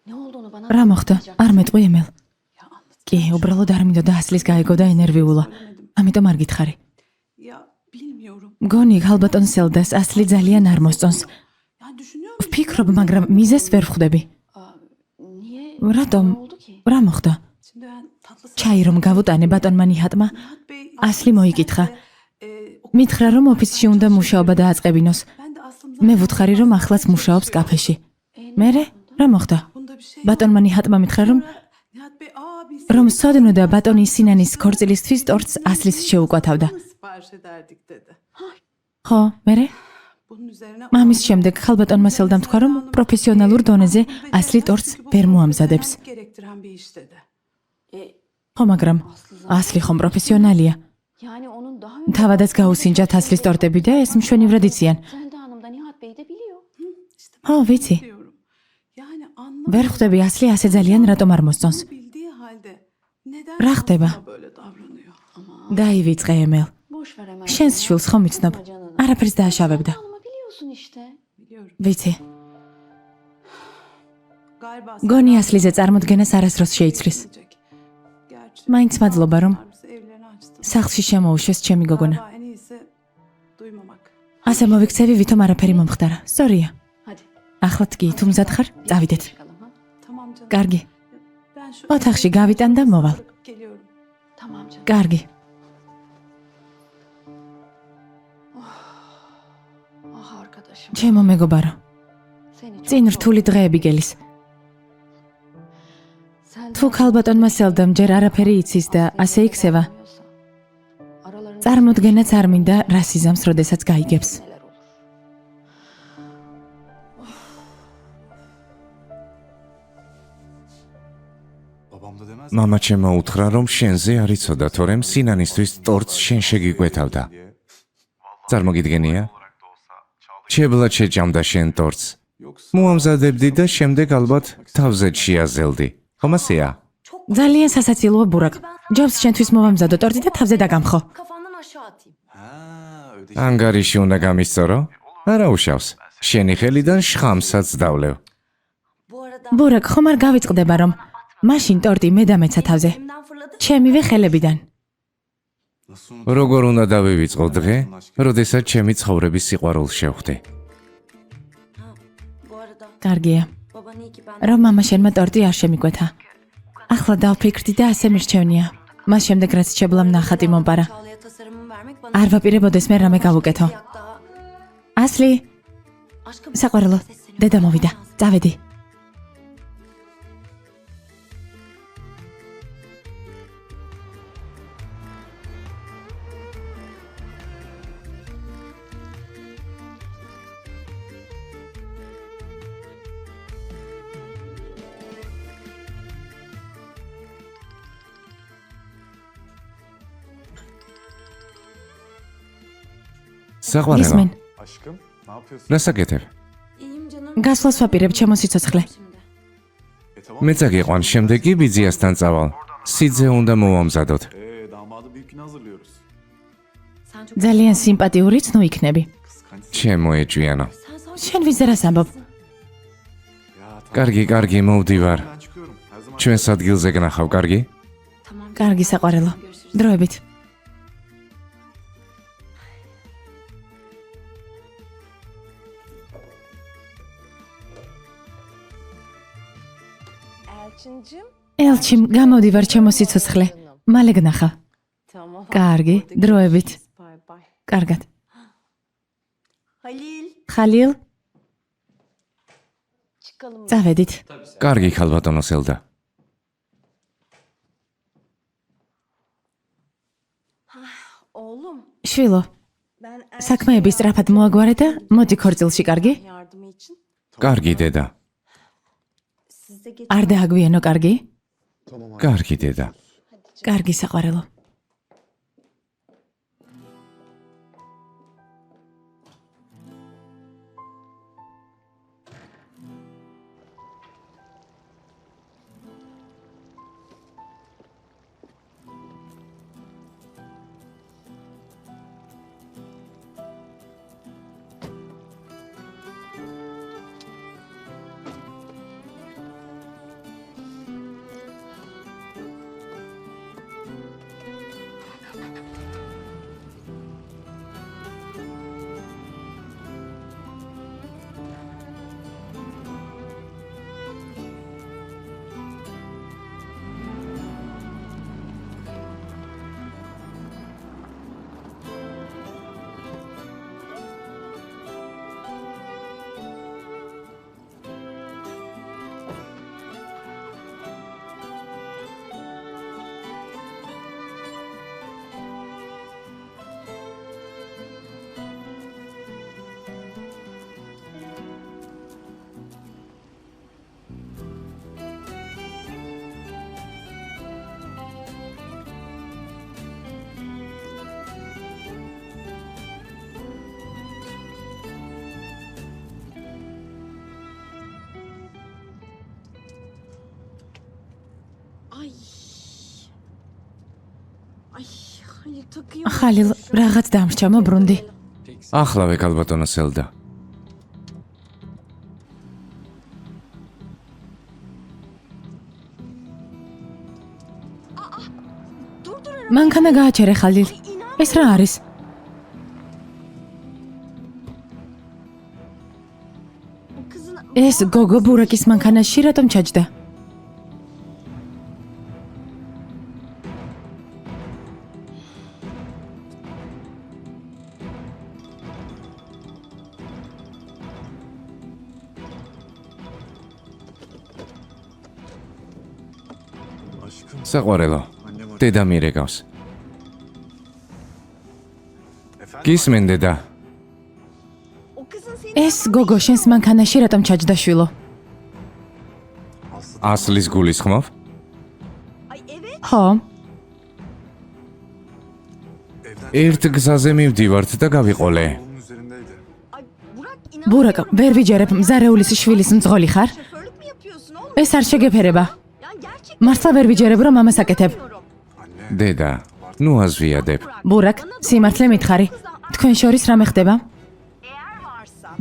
Ne olduğunu bana რა მოხდა? არ მეტყვი ემელ. კი, უბრალოდ არ მინდოდა ასლის გაეგო და ენერვიულა. ამიტომ არ გითხარი. Ya bilmiyorum. მგონი ხალბატონ სელდას ასლი ძალიან არ მოსწონს. Ya düşünüyor musun? ვფიქრობ, მაგრამ მიზეს ვერ ვხვდები. niye რატომ? ne oldu ki? რა მოხდა? Şimdi ben tatlı ჩაი რომ გავუტანე ბატონმა ნიჰატმა, Nihat Bey ასლი მოიკითხა. okul- მითხრა რომ ოფისში უნდა მუშაობა დააწყებინოს. Ben de aslında მე ვუთხარი რომ ახლაც მუშაობს კაფეში. მერე რა მოხდა? bunda bir şey ბატონმა ნიჰატმა მითხრა რომ Nihat Bey biz რომ სოდნოდა ბატონი სინანის ქორწილისთვის ტორტს ασლის შეუკვათავდა. sipariş ederdik dedi. ხო, მერე? Bunun üzerine მამის შემდეგ ხალბატონმა სელდამ თქვა რომ პროფესიონალურ დონეზე ასლი ტორტს ვერ მოამზადებს. gerektiren bir iş dedi. ხო, მაგრამ ასლი ხომ პროფესიონალია. Yani onun daha önce თავადაც გაუსინჯათ ასლის ტორტები და ეს მშვენივრად იციან. Selda Hanım da Nihat Bey de biliyor. ხო, ვიცი. Diyorum. Yani ვერ ხვდები ასლი ასე ძალიან რატომ არ მოსწონს. bildiği halde neden რა ხდება? bana böyle davranıyor? დაივიწყე ემელ. Boş ver hemen. შენს შვილს ხომ იცნობ? არაფერს დააშავებდა. Hanım'ı biliyorsun işte. Biliyorum. ვიცი. Galiba გონი ასლიზე წარმოდგენას არასდროს შეიცვლის. Gerçi მაინც მადლობა რომ bizi evlerini açtı. სახლში შემოუშვეს ჩემი გოგონა. Galiba en iyisi duymamak. ასე მოვიქცევი, ვითომ არაფერი მომხდარა. სწორია. Hadi. ახლად კი, თუ მზად ხარ, წავიდეთ. Çıkalım ha. Tamam canım. კარგი. Ben şu ოთახში გავიტან და მოვალ. geliyorum. Tamam canım. კარგი. Ah arkadaşım. ჩემო მეგობარო, Seni çok წინ რთული დღეები გელის. Selda თუ ქალბატონმა სელდამ ჯერ არაფერი იცის და ასე იქცევა, aralarında წარმოდგენაც არ მინდა რას იზამს, როდესაც გაიგებს. neler olur. მამა ჩემო უთხრა რომ შენზე არ იცოდა, თორემ სინანისთვის ტორტს შენ შეგიკვეთავდა. წარმოგიდგენია? ჩებლად შეჭამდა შენ ტორტს. მოამზადებდი და შემდეგ ალბათ თავზედ შეაზელდი. ხომ ასეა? ძალიან სასაცილოა ბურაკ. ჯობს შენთვის მოვამზადო ტორტი და თავზე დაგამხო. Kafandan aşağı atayım. ანგარიში უნდა გამისწორო? არა უშავს. შენი ხელიდან შხამსაც დავლევ. Bu arada ბურაკ, ხომ არ გავიწყდება რომ მაშინ ტორტი მე დამეცა თავზე. elimden fırladı. ჩემივე ხელებიდან. როგორ უნდა დავივიწყო დღე, როდესაც ჩემი ცხოვრების სიყვარულს შევხვდი. Bu arada კარგია. baban iyi ki ben რომ მამა შენმა ტორტი არ შემიკვეთა. ახლა დავფიქრდი და ასე მირჩევნია. მას შემდეგ რაც ჩებლამ ნახატი მომპარა. Çağla'ya tasarımımı vermek bana არ ვაპირებოდეს მე რამე გავუკეთო. yak daha. ასლი, Aşkım საყვარელო, დედა მოვიდა. წავედი. საყვარელო, ისმენ, Aşkım ne yapıyorsun? რასაკეთებ? İyiyim canım. გასვლას ვაპირებ ჩემო სიცოცხლე. Şimdi. მე წაგიყვან, შემდეგ კი ბიძიასთან წავალ. სიძე უნდა მოვამზადოთ. Damadı büyükünü hazırlıyoruz. Sen çok ძალიან სიმპათიური ცნო იქნები. Kıskanç. ჩემო ეჭვიანო. sen sağ შენ ვიზე რას ამბობ? Ya tamam. კარგი, კარგი, მოვდივარ. Ben çıkıyorum. Her zaman ჩვენს ადგილზე გნახავ, კარგი? Tamam. კარგი საყვარელო. დროებით. ელჩიმ, გამოდივარ ჩემო სიცოცხლე. მალე გნახავ. კარგი, დროებით. კარგად. ხალილ, წავედით. კარგი ქალბატონო სელდა. შვილო, საქმეები სწრაფად მოაგვარე და მოდი ქორწილში, კარგი? კარგი დედა. არ დააგვიანო, კარგი? კარგი დედა. კარგი საყვარელო. ხალილ, რაღაც დამრჩა, მობრუნდი. ახლავე ქალბატონო სელდა. მანქანა გააჩერე, ხალილ. ეს რა არის? ეს გოგო ბურაკის მანქანაში რატომ ჩაჯდა? საყვარელო, დედა მირეკავს. გისმენ დედა. ეს გოგო შენს მანქანაში რატომ ჩაჯდა, შვილო? ასლის გულისხმობ? ხო, ერთ გზაზე მივდივართ და გავიყოლე. Onun üzerindeydi. ბურაკ, ვერ ვიჯერებ, მზარეულის შვილის მძღოლი ხარ? ეს არ შეგეფერება. მართლა ვერ ვიჯერებ, რომ ამას აკეთებ. დედა, ნუ აზვიადებ. ბურაკ, სიმართლე მითხარი. თქვენ შორის რა მეხდება?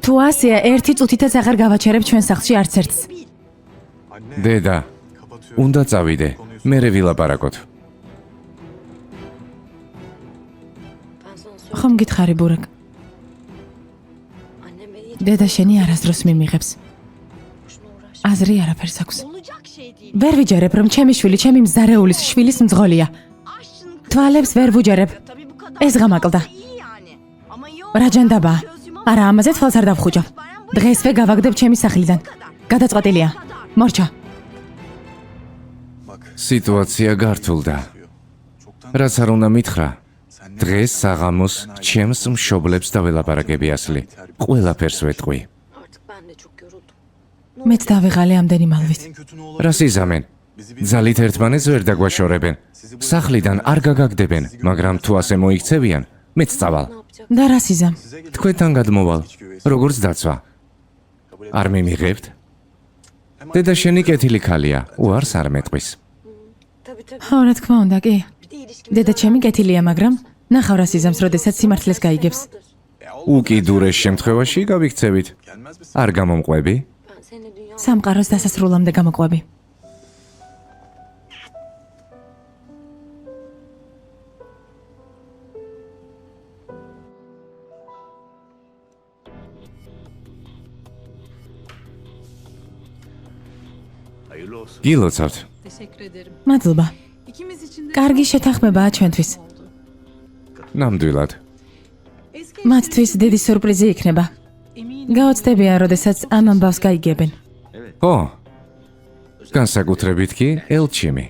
თუ ასეა, ერთი წუთითაც აღარ გავაჩერებ ჩვენ სახლში არც ერთს. დედა, უნდა წავიდე. მერე ვილაპარაკოთ. ხომ გითხარი, ბურაკ? დედა შენი არასდროს მიმიღებს. აზრი არაფერს აქვს. ვერ ვიჯერებ, რომ ჩემი შვილი, ჩემი მზარეულის შვილის მძღოლია. თვალებს ვერ ვუჯერებ. ეს ღამაკლდა. რაჯანდაბაა. არა, ამაზე თვალს არ დავხუჭავ. დღესვე გავაგდებ ჩემი სახლიდან. გადაწყვეტილია. მორჩა. სიტუაცია გართულდა. რაც არ უნდა მითხრა, დღეს საღამოს ჩემს მშობლებს დაველაპარაკები ასლი. ყველაფერს ვეტყვი. Artık ben de çok yoruldum. მეც დავიღალე ამდენი მალვით. რას იზამენ? ძალით ერთმანეთს ვერ დაგვაშორებენ. სახლიდან არ გაგაგდებენ, მაგრამ თუ ასე მოიქცევიან, მეც წავალ. და რას იზამ? თქვენთან გადმოვალ, როგორც დაცვა. არ მიმიღებთ? დედა შენი კეთილი ქალია, უარს არ მეტყვის. Tabii tabii. ხო, რა თქმა უნდა, კი. Bir de ilişkimiz დედა ჩემი კეთილია, მაგრამ ნახავ რას იზამს, როდესაც სიმართლეს გაიგებს. უკიდურეს შემთხვევაში გავიქცევით. არ გამომყვები? Ben seninle dünya სამყაროს დასასრულამდე გამოყვები. Hayırlı olsun. გილოცავთ. Teşekkür ederim. მადლობა. İkimiz için de კარგი შეთანხმებაა ჩვენთვის. ნამდვილად. Eski მათთვის დიდი სურპრიზი იქნება. eminim. გაოცდებიან, როდესაც ამ ამბავს გაიგებენ. ო. განსაკუთრებით კი ელჩიმი.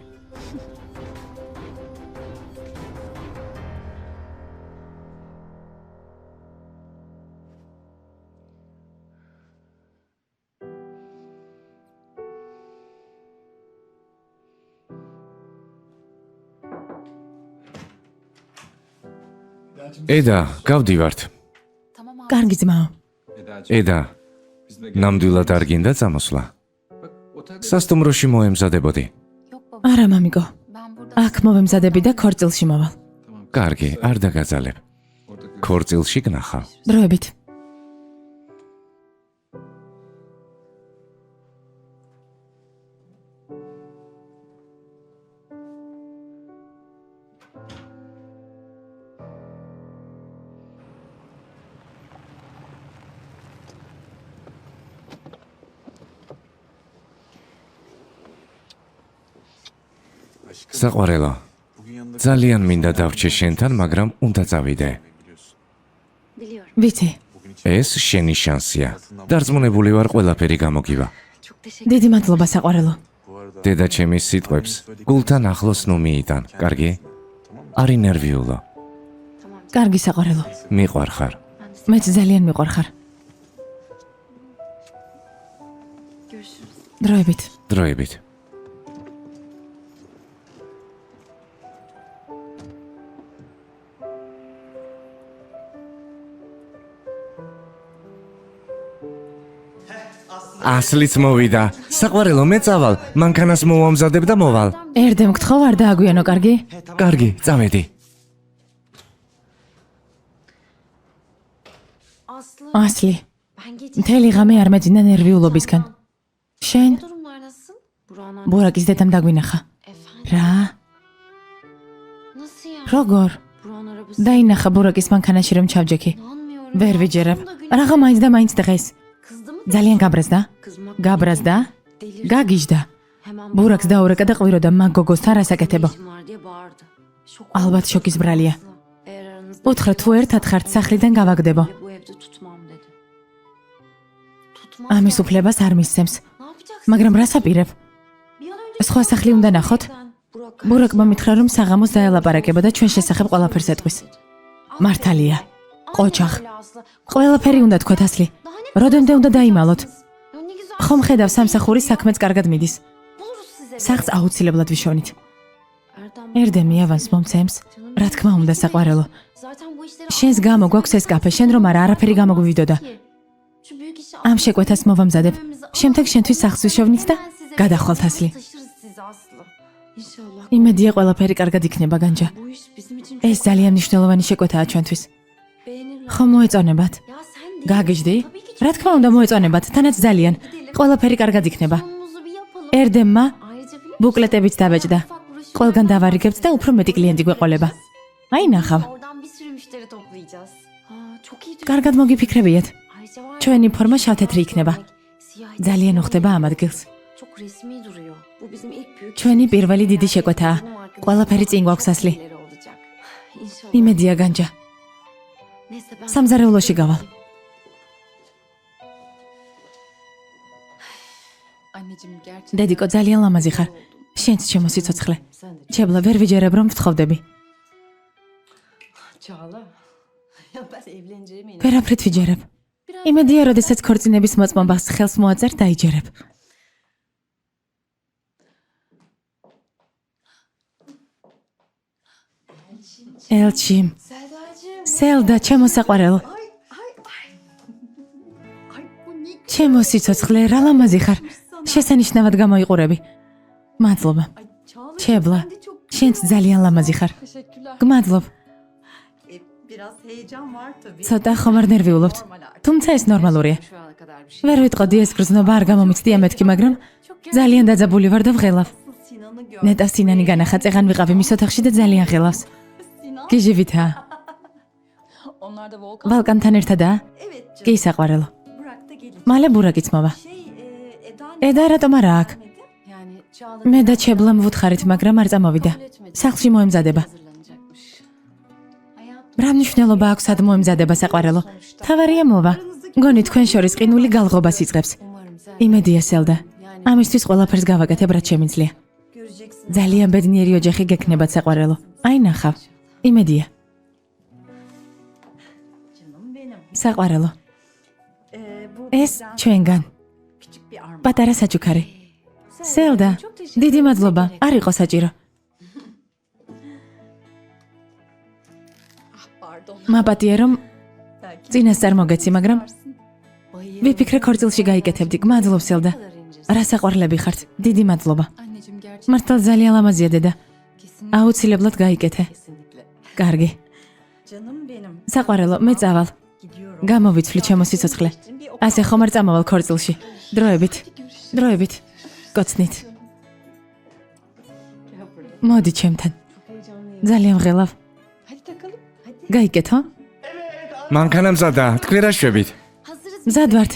ედა, გავდივართ. კარგი ძმაო. ედა, ნამდვილად არ გინდა წამოსვლა. სასტუმროში მოემზადებოდი. არა, მამიკო. აქ მოვემზადები და ქორწილში მოვალ. კარგი, არ დაგაძალებ. ქორწილში გნახავ. დროებით. საყვარელო, ძალიან მინდა დავრჩე შენთან, მაგრამ უნდა წავიდე. Biliyorum. ვიცი. ეს შენი შანსია. დარწმუნებული ვარ, ყველაფერი გამოგივა. Çok teşekkür დიდი მადლობა, საყვარელო. დედა ჩემის სიტყვებს გულთან ახლოს ნუ მიიტან, კარგი? არ ინერვიულო. Tamam. კარგი საყვარელო. მიყვარხარ. Ben de მეც ძალიან მიყვარხარ. görüşürüz. დროებით. დროებით. ასლიც მოვიდა. საყვარელო, მე წავალ. მანქანას მოვამზადებ და მოვალ. ერდე მგთხოვ, არ დააგვიანო, კარგი? კარგი, წავედი. Aslı, ასლი. ben gece... მთელი ღამე არ მეძინა ნერვიულობისგან. შენ Ne durumlar nasıl? Burak'ın ბურაკის დედამ დაგვინახა. Efendim? რა? Nasıl ya? როგორ? Burak'ın arabası... დაინახა ბურაკის მანქანაში რომ ჩავჯექი. İnanmıyorum. ვერ Ya, ვიჯერებ. tam da gün- რაღა მაინც და მაინც დღეს. Kızdı mı? ძალიან გაბრაზდა? Kızmak გაბრაზდა? delirdi. გაგიჟდა. Hemen ბურაკს დაურეკა და ყვიროდა მაგ გოგოსთან რა საკეთებო. işim var diye bağırdı. Şok ალბათ oldum. შოკის ბრალია. Eğer aranızda... უთხრა თუ ერთად ხართ სახლიდან გავაგდებო. Bu evde tutmam dedi. Tutmam ამის ya. უფლებას არ მისცემს. Ne yapacaksın? მაგრამ რას აპირებ? Bir an önce... სხვა სახლი უნდა ნახოთ. Burak... ბურაკმა მითხრა რომ საღამოს დაელაპარაკება და ჩვენ შესახებ ყველაფერს ეტყვის. მართალია. ყოჩახ. ყველაფერი უნდა თქვათ ასლი. როდემდე უნდა დაიმალოთ? ხომ ხედავ სამსახურის საქმეც კარგად მიდის. სახლს აუცილებლად ვიშოვნით. ერდემი ავანს მომცემს. რა თქმა უნდა, საყვარელო. შენს გამო გვაქვს ეს კაფე, შენ რომ არა არაფერი გამოგვივიდოდა. ამ შეკვეთას მოვამზადებ. შემდეგ შენთვის სახლს ვიშოვნით და გადახვალთ ასლი. იმედია ყველაფერი კარგად იქნება, განჯა. ეს ძალიან მნიშვნელოვანი შეკვეთაა ჩვენთვის. ხომ მოეწონებათ? გაგიჟდი? რა თქმა უნდა მოეწონებათ, თანაც ძალიან. ყველაფერი კარგად იქნება. ერდემმა ბუკლეტებიც დაბეჭდა. ყველგან დავარიგებთ და უფრო მეტი კლიენტი გვეყოლება. აი ნახავ. Oradan bir sürü müşteri toplayacağız. Çok iyi. კარგად მოგიფიქრებიათ. Ayrıca var ya, ჩვენი ფორმა შავ-თეთრი იქნება. siyah ძალიან უხდება ამ ადგილს. çok resmi duruyor. Bu bizim ilk büyük ჩვენი პირველი დიდი შეკვეთაა. ყველაფერი წინ გვაქვს ასლი. olacak. İnşallah. იმედია განჯა. Neyse ben სამზარეულოში გავალ. Anneciğim gerçekten დედიკო, ძალიან ლამაზი ხარ. შენც ჩემო სიცოცხლე. sen de ჩემლა ვერ ვიჯერებ რომ ვთხოვდები. Çağla. Ya ben evleneceğime inan. ვერაფრით ვიჯერებ. იმედია, როდესაც ქორწინების მოწმობას ხელს მოაწერთ, დაიჯერებ. ელჩიმ. Selda'cığım. სელდა, ჩემო საყვარელო. Ay bu ne ჩემო სიცოცხლე, რა ლამაზი ხარ. შესანიშნავად გამოიყურები. მადლობა. Ay Çağla. ჩემლა, sen de çok შენც ძალიან ლამაზი ხარ. teşekkürler. გმადლობ. Biraz heyecan var tabii. ცოტა ხომ არ ნერვიულობთ? Normal artık. თუმცა ეს ნორმალურია. Şu ana kadar bir şey. ვერ ვიტყოდი ეს გრძნობა არ გამომიცდია მეთქი, მაგრამ Çok ძალიან დაძაბული ვარ და ვღელავ. Sinan'ı gör. ნეტა სინანი განახა, წეღან ვიყავი მის ოთახში და ძალიან ღელავს. Sinan. გიჟივითა. Onlar da Volkan. ვალკანთან ერთადაა? Evet canım. კი, საყვარელო. Burak da gelecek. მალე ბურაკიც მოვა. Eda ედა რატომ არა აქ? მე და ჩებლამ ვუთხარით, მაგრამ არ წამოვიდა. სახლში მოემზადება. რა მნიშვნელობა აქვს სად მოემზადება საყვარელო? თავარია მოვა. გონი თქვენ შორის ყინული გალღობას იწყებს. იმედია სელდა. ამისთვის ყველაფერს გავაკეთებ, რაც შემიძლია. ძალიან ბედნიერი ოჯახი გექნებათ საყვარელო. აი ნახავ. იმედია. საყვარელო. ეს ჩვენგან. პატარა საჩუქარი. სელდა, დიდი მადლობა. არ იყო საჭირო. მაპატია რომ წინასწარ მოგეცი, მაგრამ ვიფიქრე ქორწილში გაიკეთებდი. მადლობ სელდა. რა საყვარლები ხართ. დიდი მადლობა. Anneciğim gerçekten მართლა ძალიან ლამაზია დედა. აუცილებლად გაიკეთე. კარგი. საყვარელო, მე წავალ. გამოვიცვლი ჩემო სიცოცხლე. ასე ხომ არ წამოვალ ქორწილში. დროებით. დროებით. გოცნით. მოდი ჩემთან. ძალიან ვღელავ. გაიკეთო? მანქანამზადა, თქვენ რა შვებით? მზად ვართ.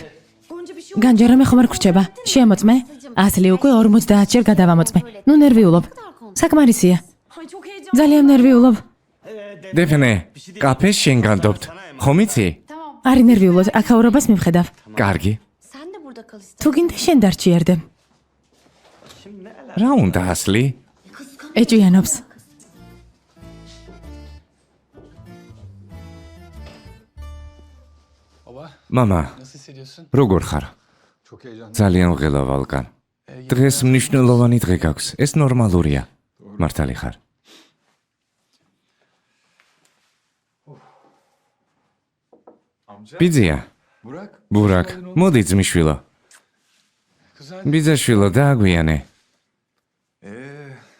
განჯერამე ხომ არ გრჩება? შემოწმე? ასლი უკვე 50 ჯერ გადავამოწმე. ნუ ნერვიულობ. საკმარისია. ძალიან ნერვიულობ. დეფნე, კაფეს შენ განდობთ. ხომ იცი? არ ინერვიულოთ, აქაურობას მივხედავ. კარგი. Sen de burada kal istersen. თუ გინდა შენ დარჩიარდე. რა უნდა ასლი? ეჭვიანობს. მამა, Nasıl hissediyorsun? როგორ ხარ? Çok heyecanlı. ძალიან ვღელავ ალკან. დღეს მნიშვნელოვანი დღე გაქვს. ეს ნორმალურია. მართალი ხარ. Amca. ბიძია, Burak. ბურაკ, მოდი ძმიშვილო. Kuzen. ბიძაშვილო, დააგვიანე.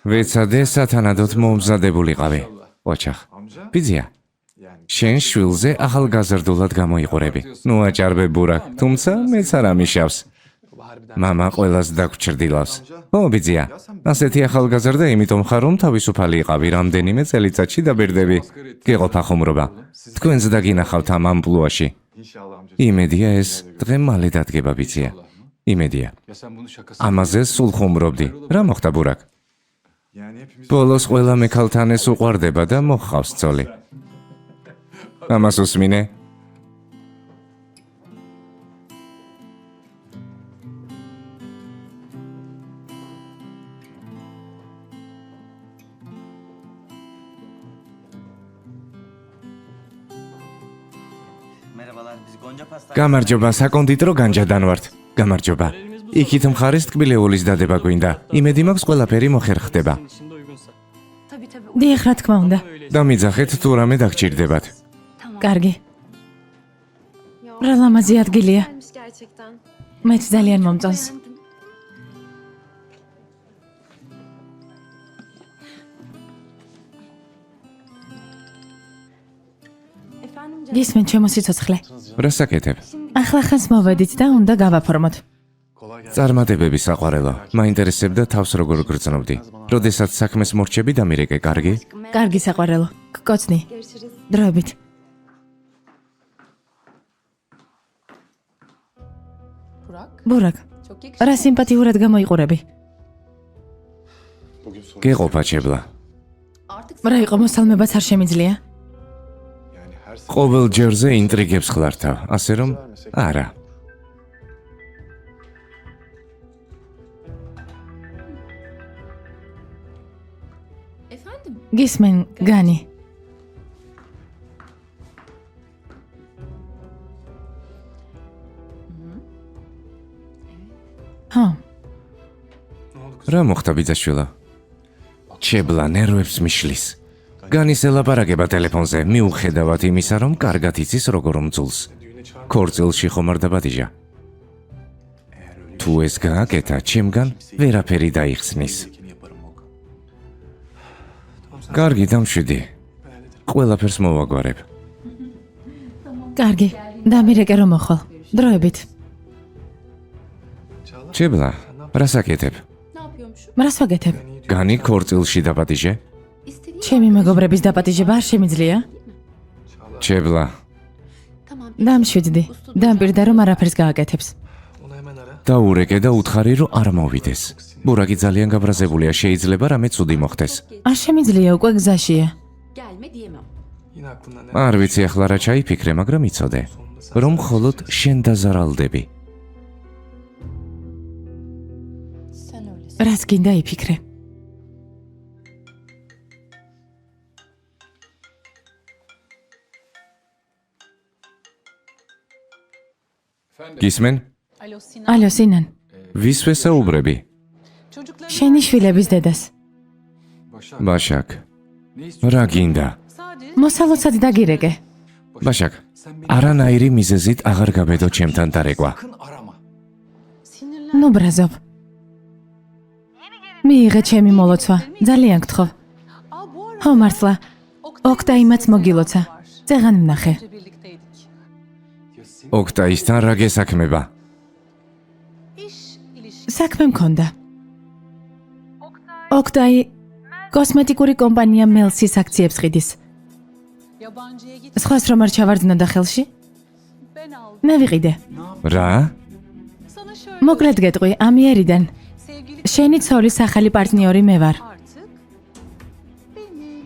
ვეცადე სათანადოდ მომზადებულიყავი. ოჩახ. Amca. ბიძია, Yani. შენ შვილზე ახალგაზრდულად გამოიყურები. ნუ აჭარბე ბურაკ, თუმცა მეც არ ამიშავს. Harbiden. მამა ყველას დაგჭრდილავს. ო ბიძია, ასეთი ახალგაზრდა იმიტომ ხარ, რომ თავისუფალი იყავი რამდენიმე წელიწადში დაბერდები. გეყოფა ხუმრობა. თქვენც დაგინახავთ ამ ამპლუაში. İnşallah amca. იმედია ეს დღე მალე დადგება ბიძია. იმედია. Ya sen bunu şakası. ამაზე სულ ხუმრობდი. რა მოხდა ბურაკ? Yani hepimiz. ბოლოს ყველა მექალთან ეს უყვარდება და მოხავს ძოლი. ამას უსმინე? Merhabalar, biz Gonca Pasta. გამარჯობა, საკონდიტრო განჯადან ვართ. გამარჯობა. იქით მხარის ტკბილეულის დადება გვინდა. იმედი მაქვს ყველაფერი მოხერხდება. Tabii tabii. დიახ, რა თქმა უნდა. დამიძახეთ თუ რამე დაგჭირდებათ. კარგი. რა ლამაზი ადგილია. Gelmiş gerçekten. მეც ძალიან მომწონს. Beğendim. Efendim canım. გისმენ ჩემო სიცოცხლე. რა საკეთებ? ახლა ხანს მოვედით და უნდა გავაფორმოთ. Kolay gelsin. წარმატებები საყვარელო. მაინტერესებდა თავს როგორ გრძნობდი. როდესაც საქმეს მორჩები დამირეკე, კარგი? კარგი საყვარელო. გკოცნი. Görüşürüz. დროებით. Burak ბურაკ, çok yakışıklı. რა სიმპათიურად გამოიყურები. Bugün sorun. გეყოფა ჩებლა. Artık რა იყო მოსალმებაც არ შემიძლია? Yani her sefer. ყოველ ჯერზე ინტრიგებს ხლართავ, ასე რომ არა. Efendim? გისმენ განი. ჰა, რა მოხდა ბიძაშვილო? ჩებლა ნერვებს მიშლის. განის ელაპარაკება ტელეფონზე, მიუხედავად იმისა, რომ კარგად იცის როგორ მძულს. ქორწილში ხომ არ დაბადიჟა. თუ ეს გააკეთა, ჩემგან ვერაფერი დაიხსნის. Kim yaparım Volkan. კარგი, დამშვიდი. ყველაფერს მოვაგვარებ. კარგი. დამირეკე რომ მოხვალ. დროებით. ჩებლა, რა საკეთებ? Ne yapıyormuşum? რას ვაგეთებ? განი ქორწილში დაბადიჟე? İstediğin ჩემი მეგობრების დაპატიჟება არ შემიძლია? ჩებლა, Tamam. დამშვიდდი. დამპირდა რომ არაფერს გააკეთებს. დაურეკე და უთხარი, რომ არ მოვიდეს. ბურაკი ძალიან გაბრაზებულია, შეიძლება რამე ცუდი მოხდეს. არ შემიძლია უკვე გზაშია. Gelme diyemem. Yine aklına ne? არ ვიცი ახლა რა ჩაიფიქრე, მაგრამ იცოდე, რომ მხოლოდ შენ დაზარალდები. რაც გინდა იფიქრე. გისმენ? Alo Sinan. ალო სინან, ვის ვესაუბრები? Çocukların შენი შვილების დედას. Başak. ბაშაკ, Ne istiyorsun? რა გინდა? sadece მოსალოცად დაგირეკე. ბაშაკ, Sen beni არანაირი მიზეზით აღარ გაბედო ჩემთან დარეკვა. sakın arama. sinirlen. ნუ ბრაზობ. მიიღე ჩემი მოლოცვა. ძალიან გთხოვ. Aa bu arada ხო მართლა, ოქტაიმაც მოგილოცა. წეღან ვნახე. birlikteydik. Ya senin ოქტაისთან რა გესაქმება? İş ilişkisi. საქმე მქონდა. ოქტაი კოსმეტიკური კომპანია მელსის აქციებს ყიდის. Yabancıya git. სხვას რომ არ ჩავარდნოდა ხელში? Ben aldım. მე ვიყიდე. რა? Sana şöyle მოკლედ გეტყვი, ამიერიდან. sevgili შენი ცოლის ახალი პარტნიორი მე ვარ. artık benim.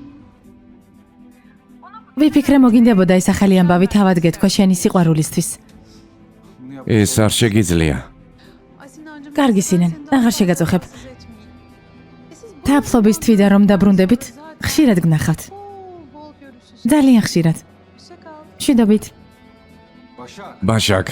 ვიფიქრე მოგინდებოდა ეს ახალი ამბავი თავად გეთქვა შენი სიყვარულისთვის. bunu yap. ეს არ შეგიძლია. Ay Sinancığım. კარგი სინან, აღარ შეგაწუხებ. თაფლობის თვიდა რომ დაბრუნდებით, ხშირად გნახავთ. Bol görüşürüz. ძალიან ხშირად. Hoşça kal. მშვიდობით. Başak. ბაშაკ,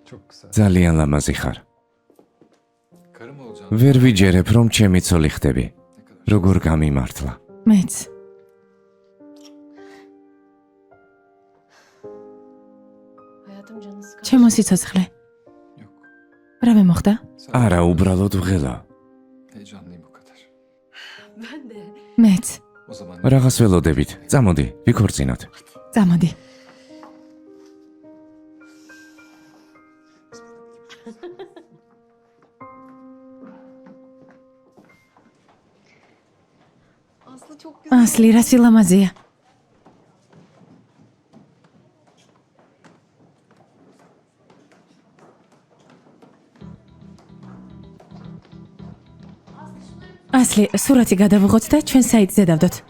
Çok güzel. ძალიან ლამაზი ხარ. Karım olacağım. ვერ ვიჯერებ, რომ ჩემი ცოლი ხდები. როგორ გამიმართლა. მეც. Hayatım canı sıkıldı. ჩემო სიცოცხლე. Yok. რამე მოხდა? არა, უბრალოდ ვღელა. Heyecanlıyım bu kadar. Ben de. მეც. O zaman რაღაც ველოდებით. წამოდი, ვიქორწინოთ. წამოდი. Aslı çok güzel. ასლი რა სილამაზეა. ასლი, სურათი გადავიღოთ და ჩვენ საიტზე დავდოთ.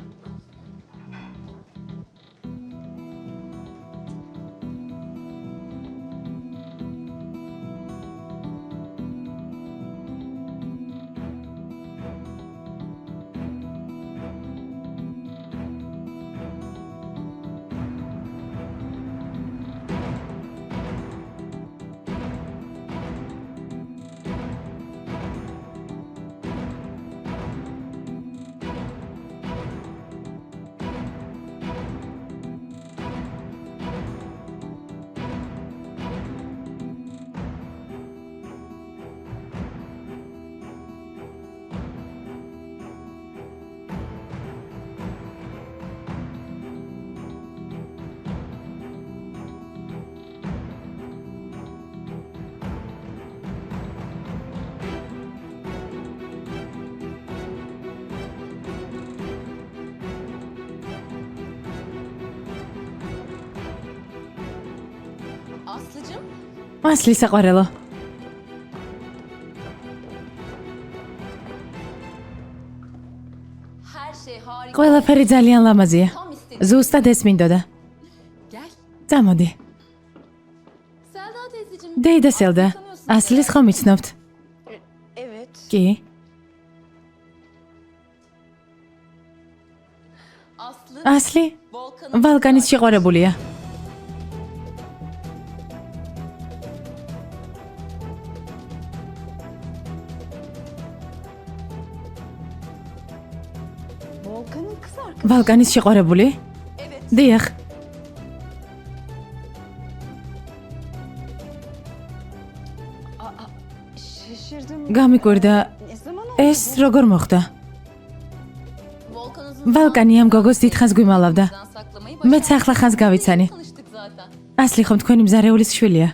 Aslıcığım. ასლი საყვარელო. Her şey harika. ყველაფერი ძალიან ლამაზია. Tam istediğim. ზუსტად ეს მინდოდა. Gel. წამოდი. Selda teyzeciğim. დეიდა სელდა. tanıyorsun ასლის ხომ იცნობთ? Evet. კი. Aslı. ასლი Volkan'ın. ვალკანის შეყვარებულია. Volkan'ın kız arkadaşı. ვალკანის შეყვარებული? Evet. დიახ. Şaşırdım. გამიკვირდა Ne zaman oldu? ეს როგორ მოხდა? Volkan'ın Boynunuzun Valkani am gogos ditxans გვიმალავდა. saklamayı მეც ახლა ხანს გავიცანი. Tanıştık zaten. ასლი ხომ თქვენი მზარეულის შვილია?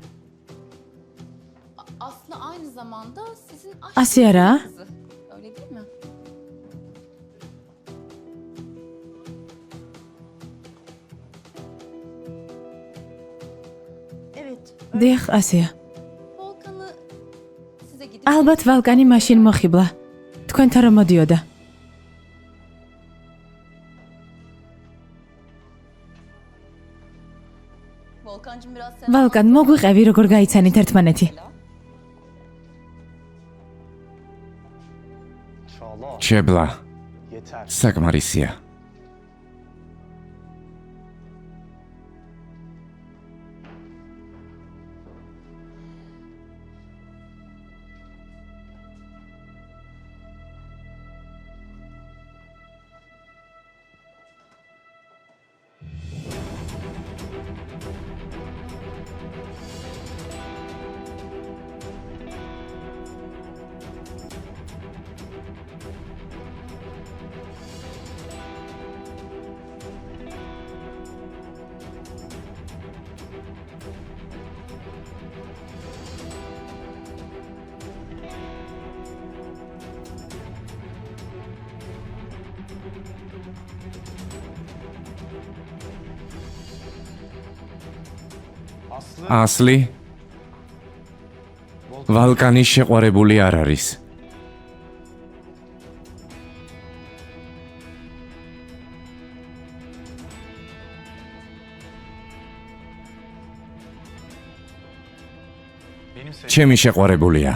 Aslı aynı zamanda sizin Asi ara? kızı. Öyle değil mi? Evet. დიახ, ასია. Volkan'ı size gidip ალბათ ვალკანი მაშინ მოხიბლა. თქვენთან რომ მოდიოდა. Volkan'cığım biraz sen ვალკან, მოგვიყევი როგორ გაიცანით ერთმანეთი. ჩებლა. საკმარისია. ასლი ვალკანის შეყვარებული არ არის. ჩემი შეყვარებულია.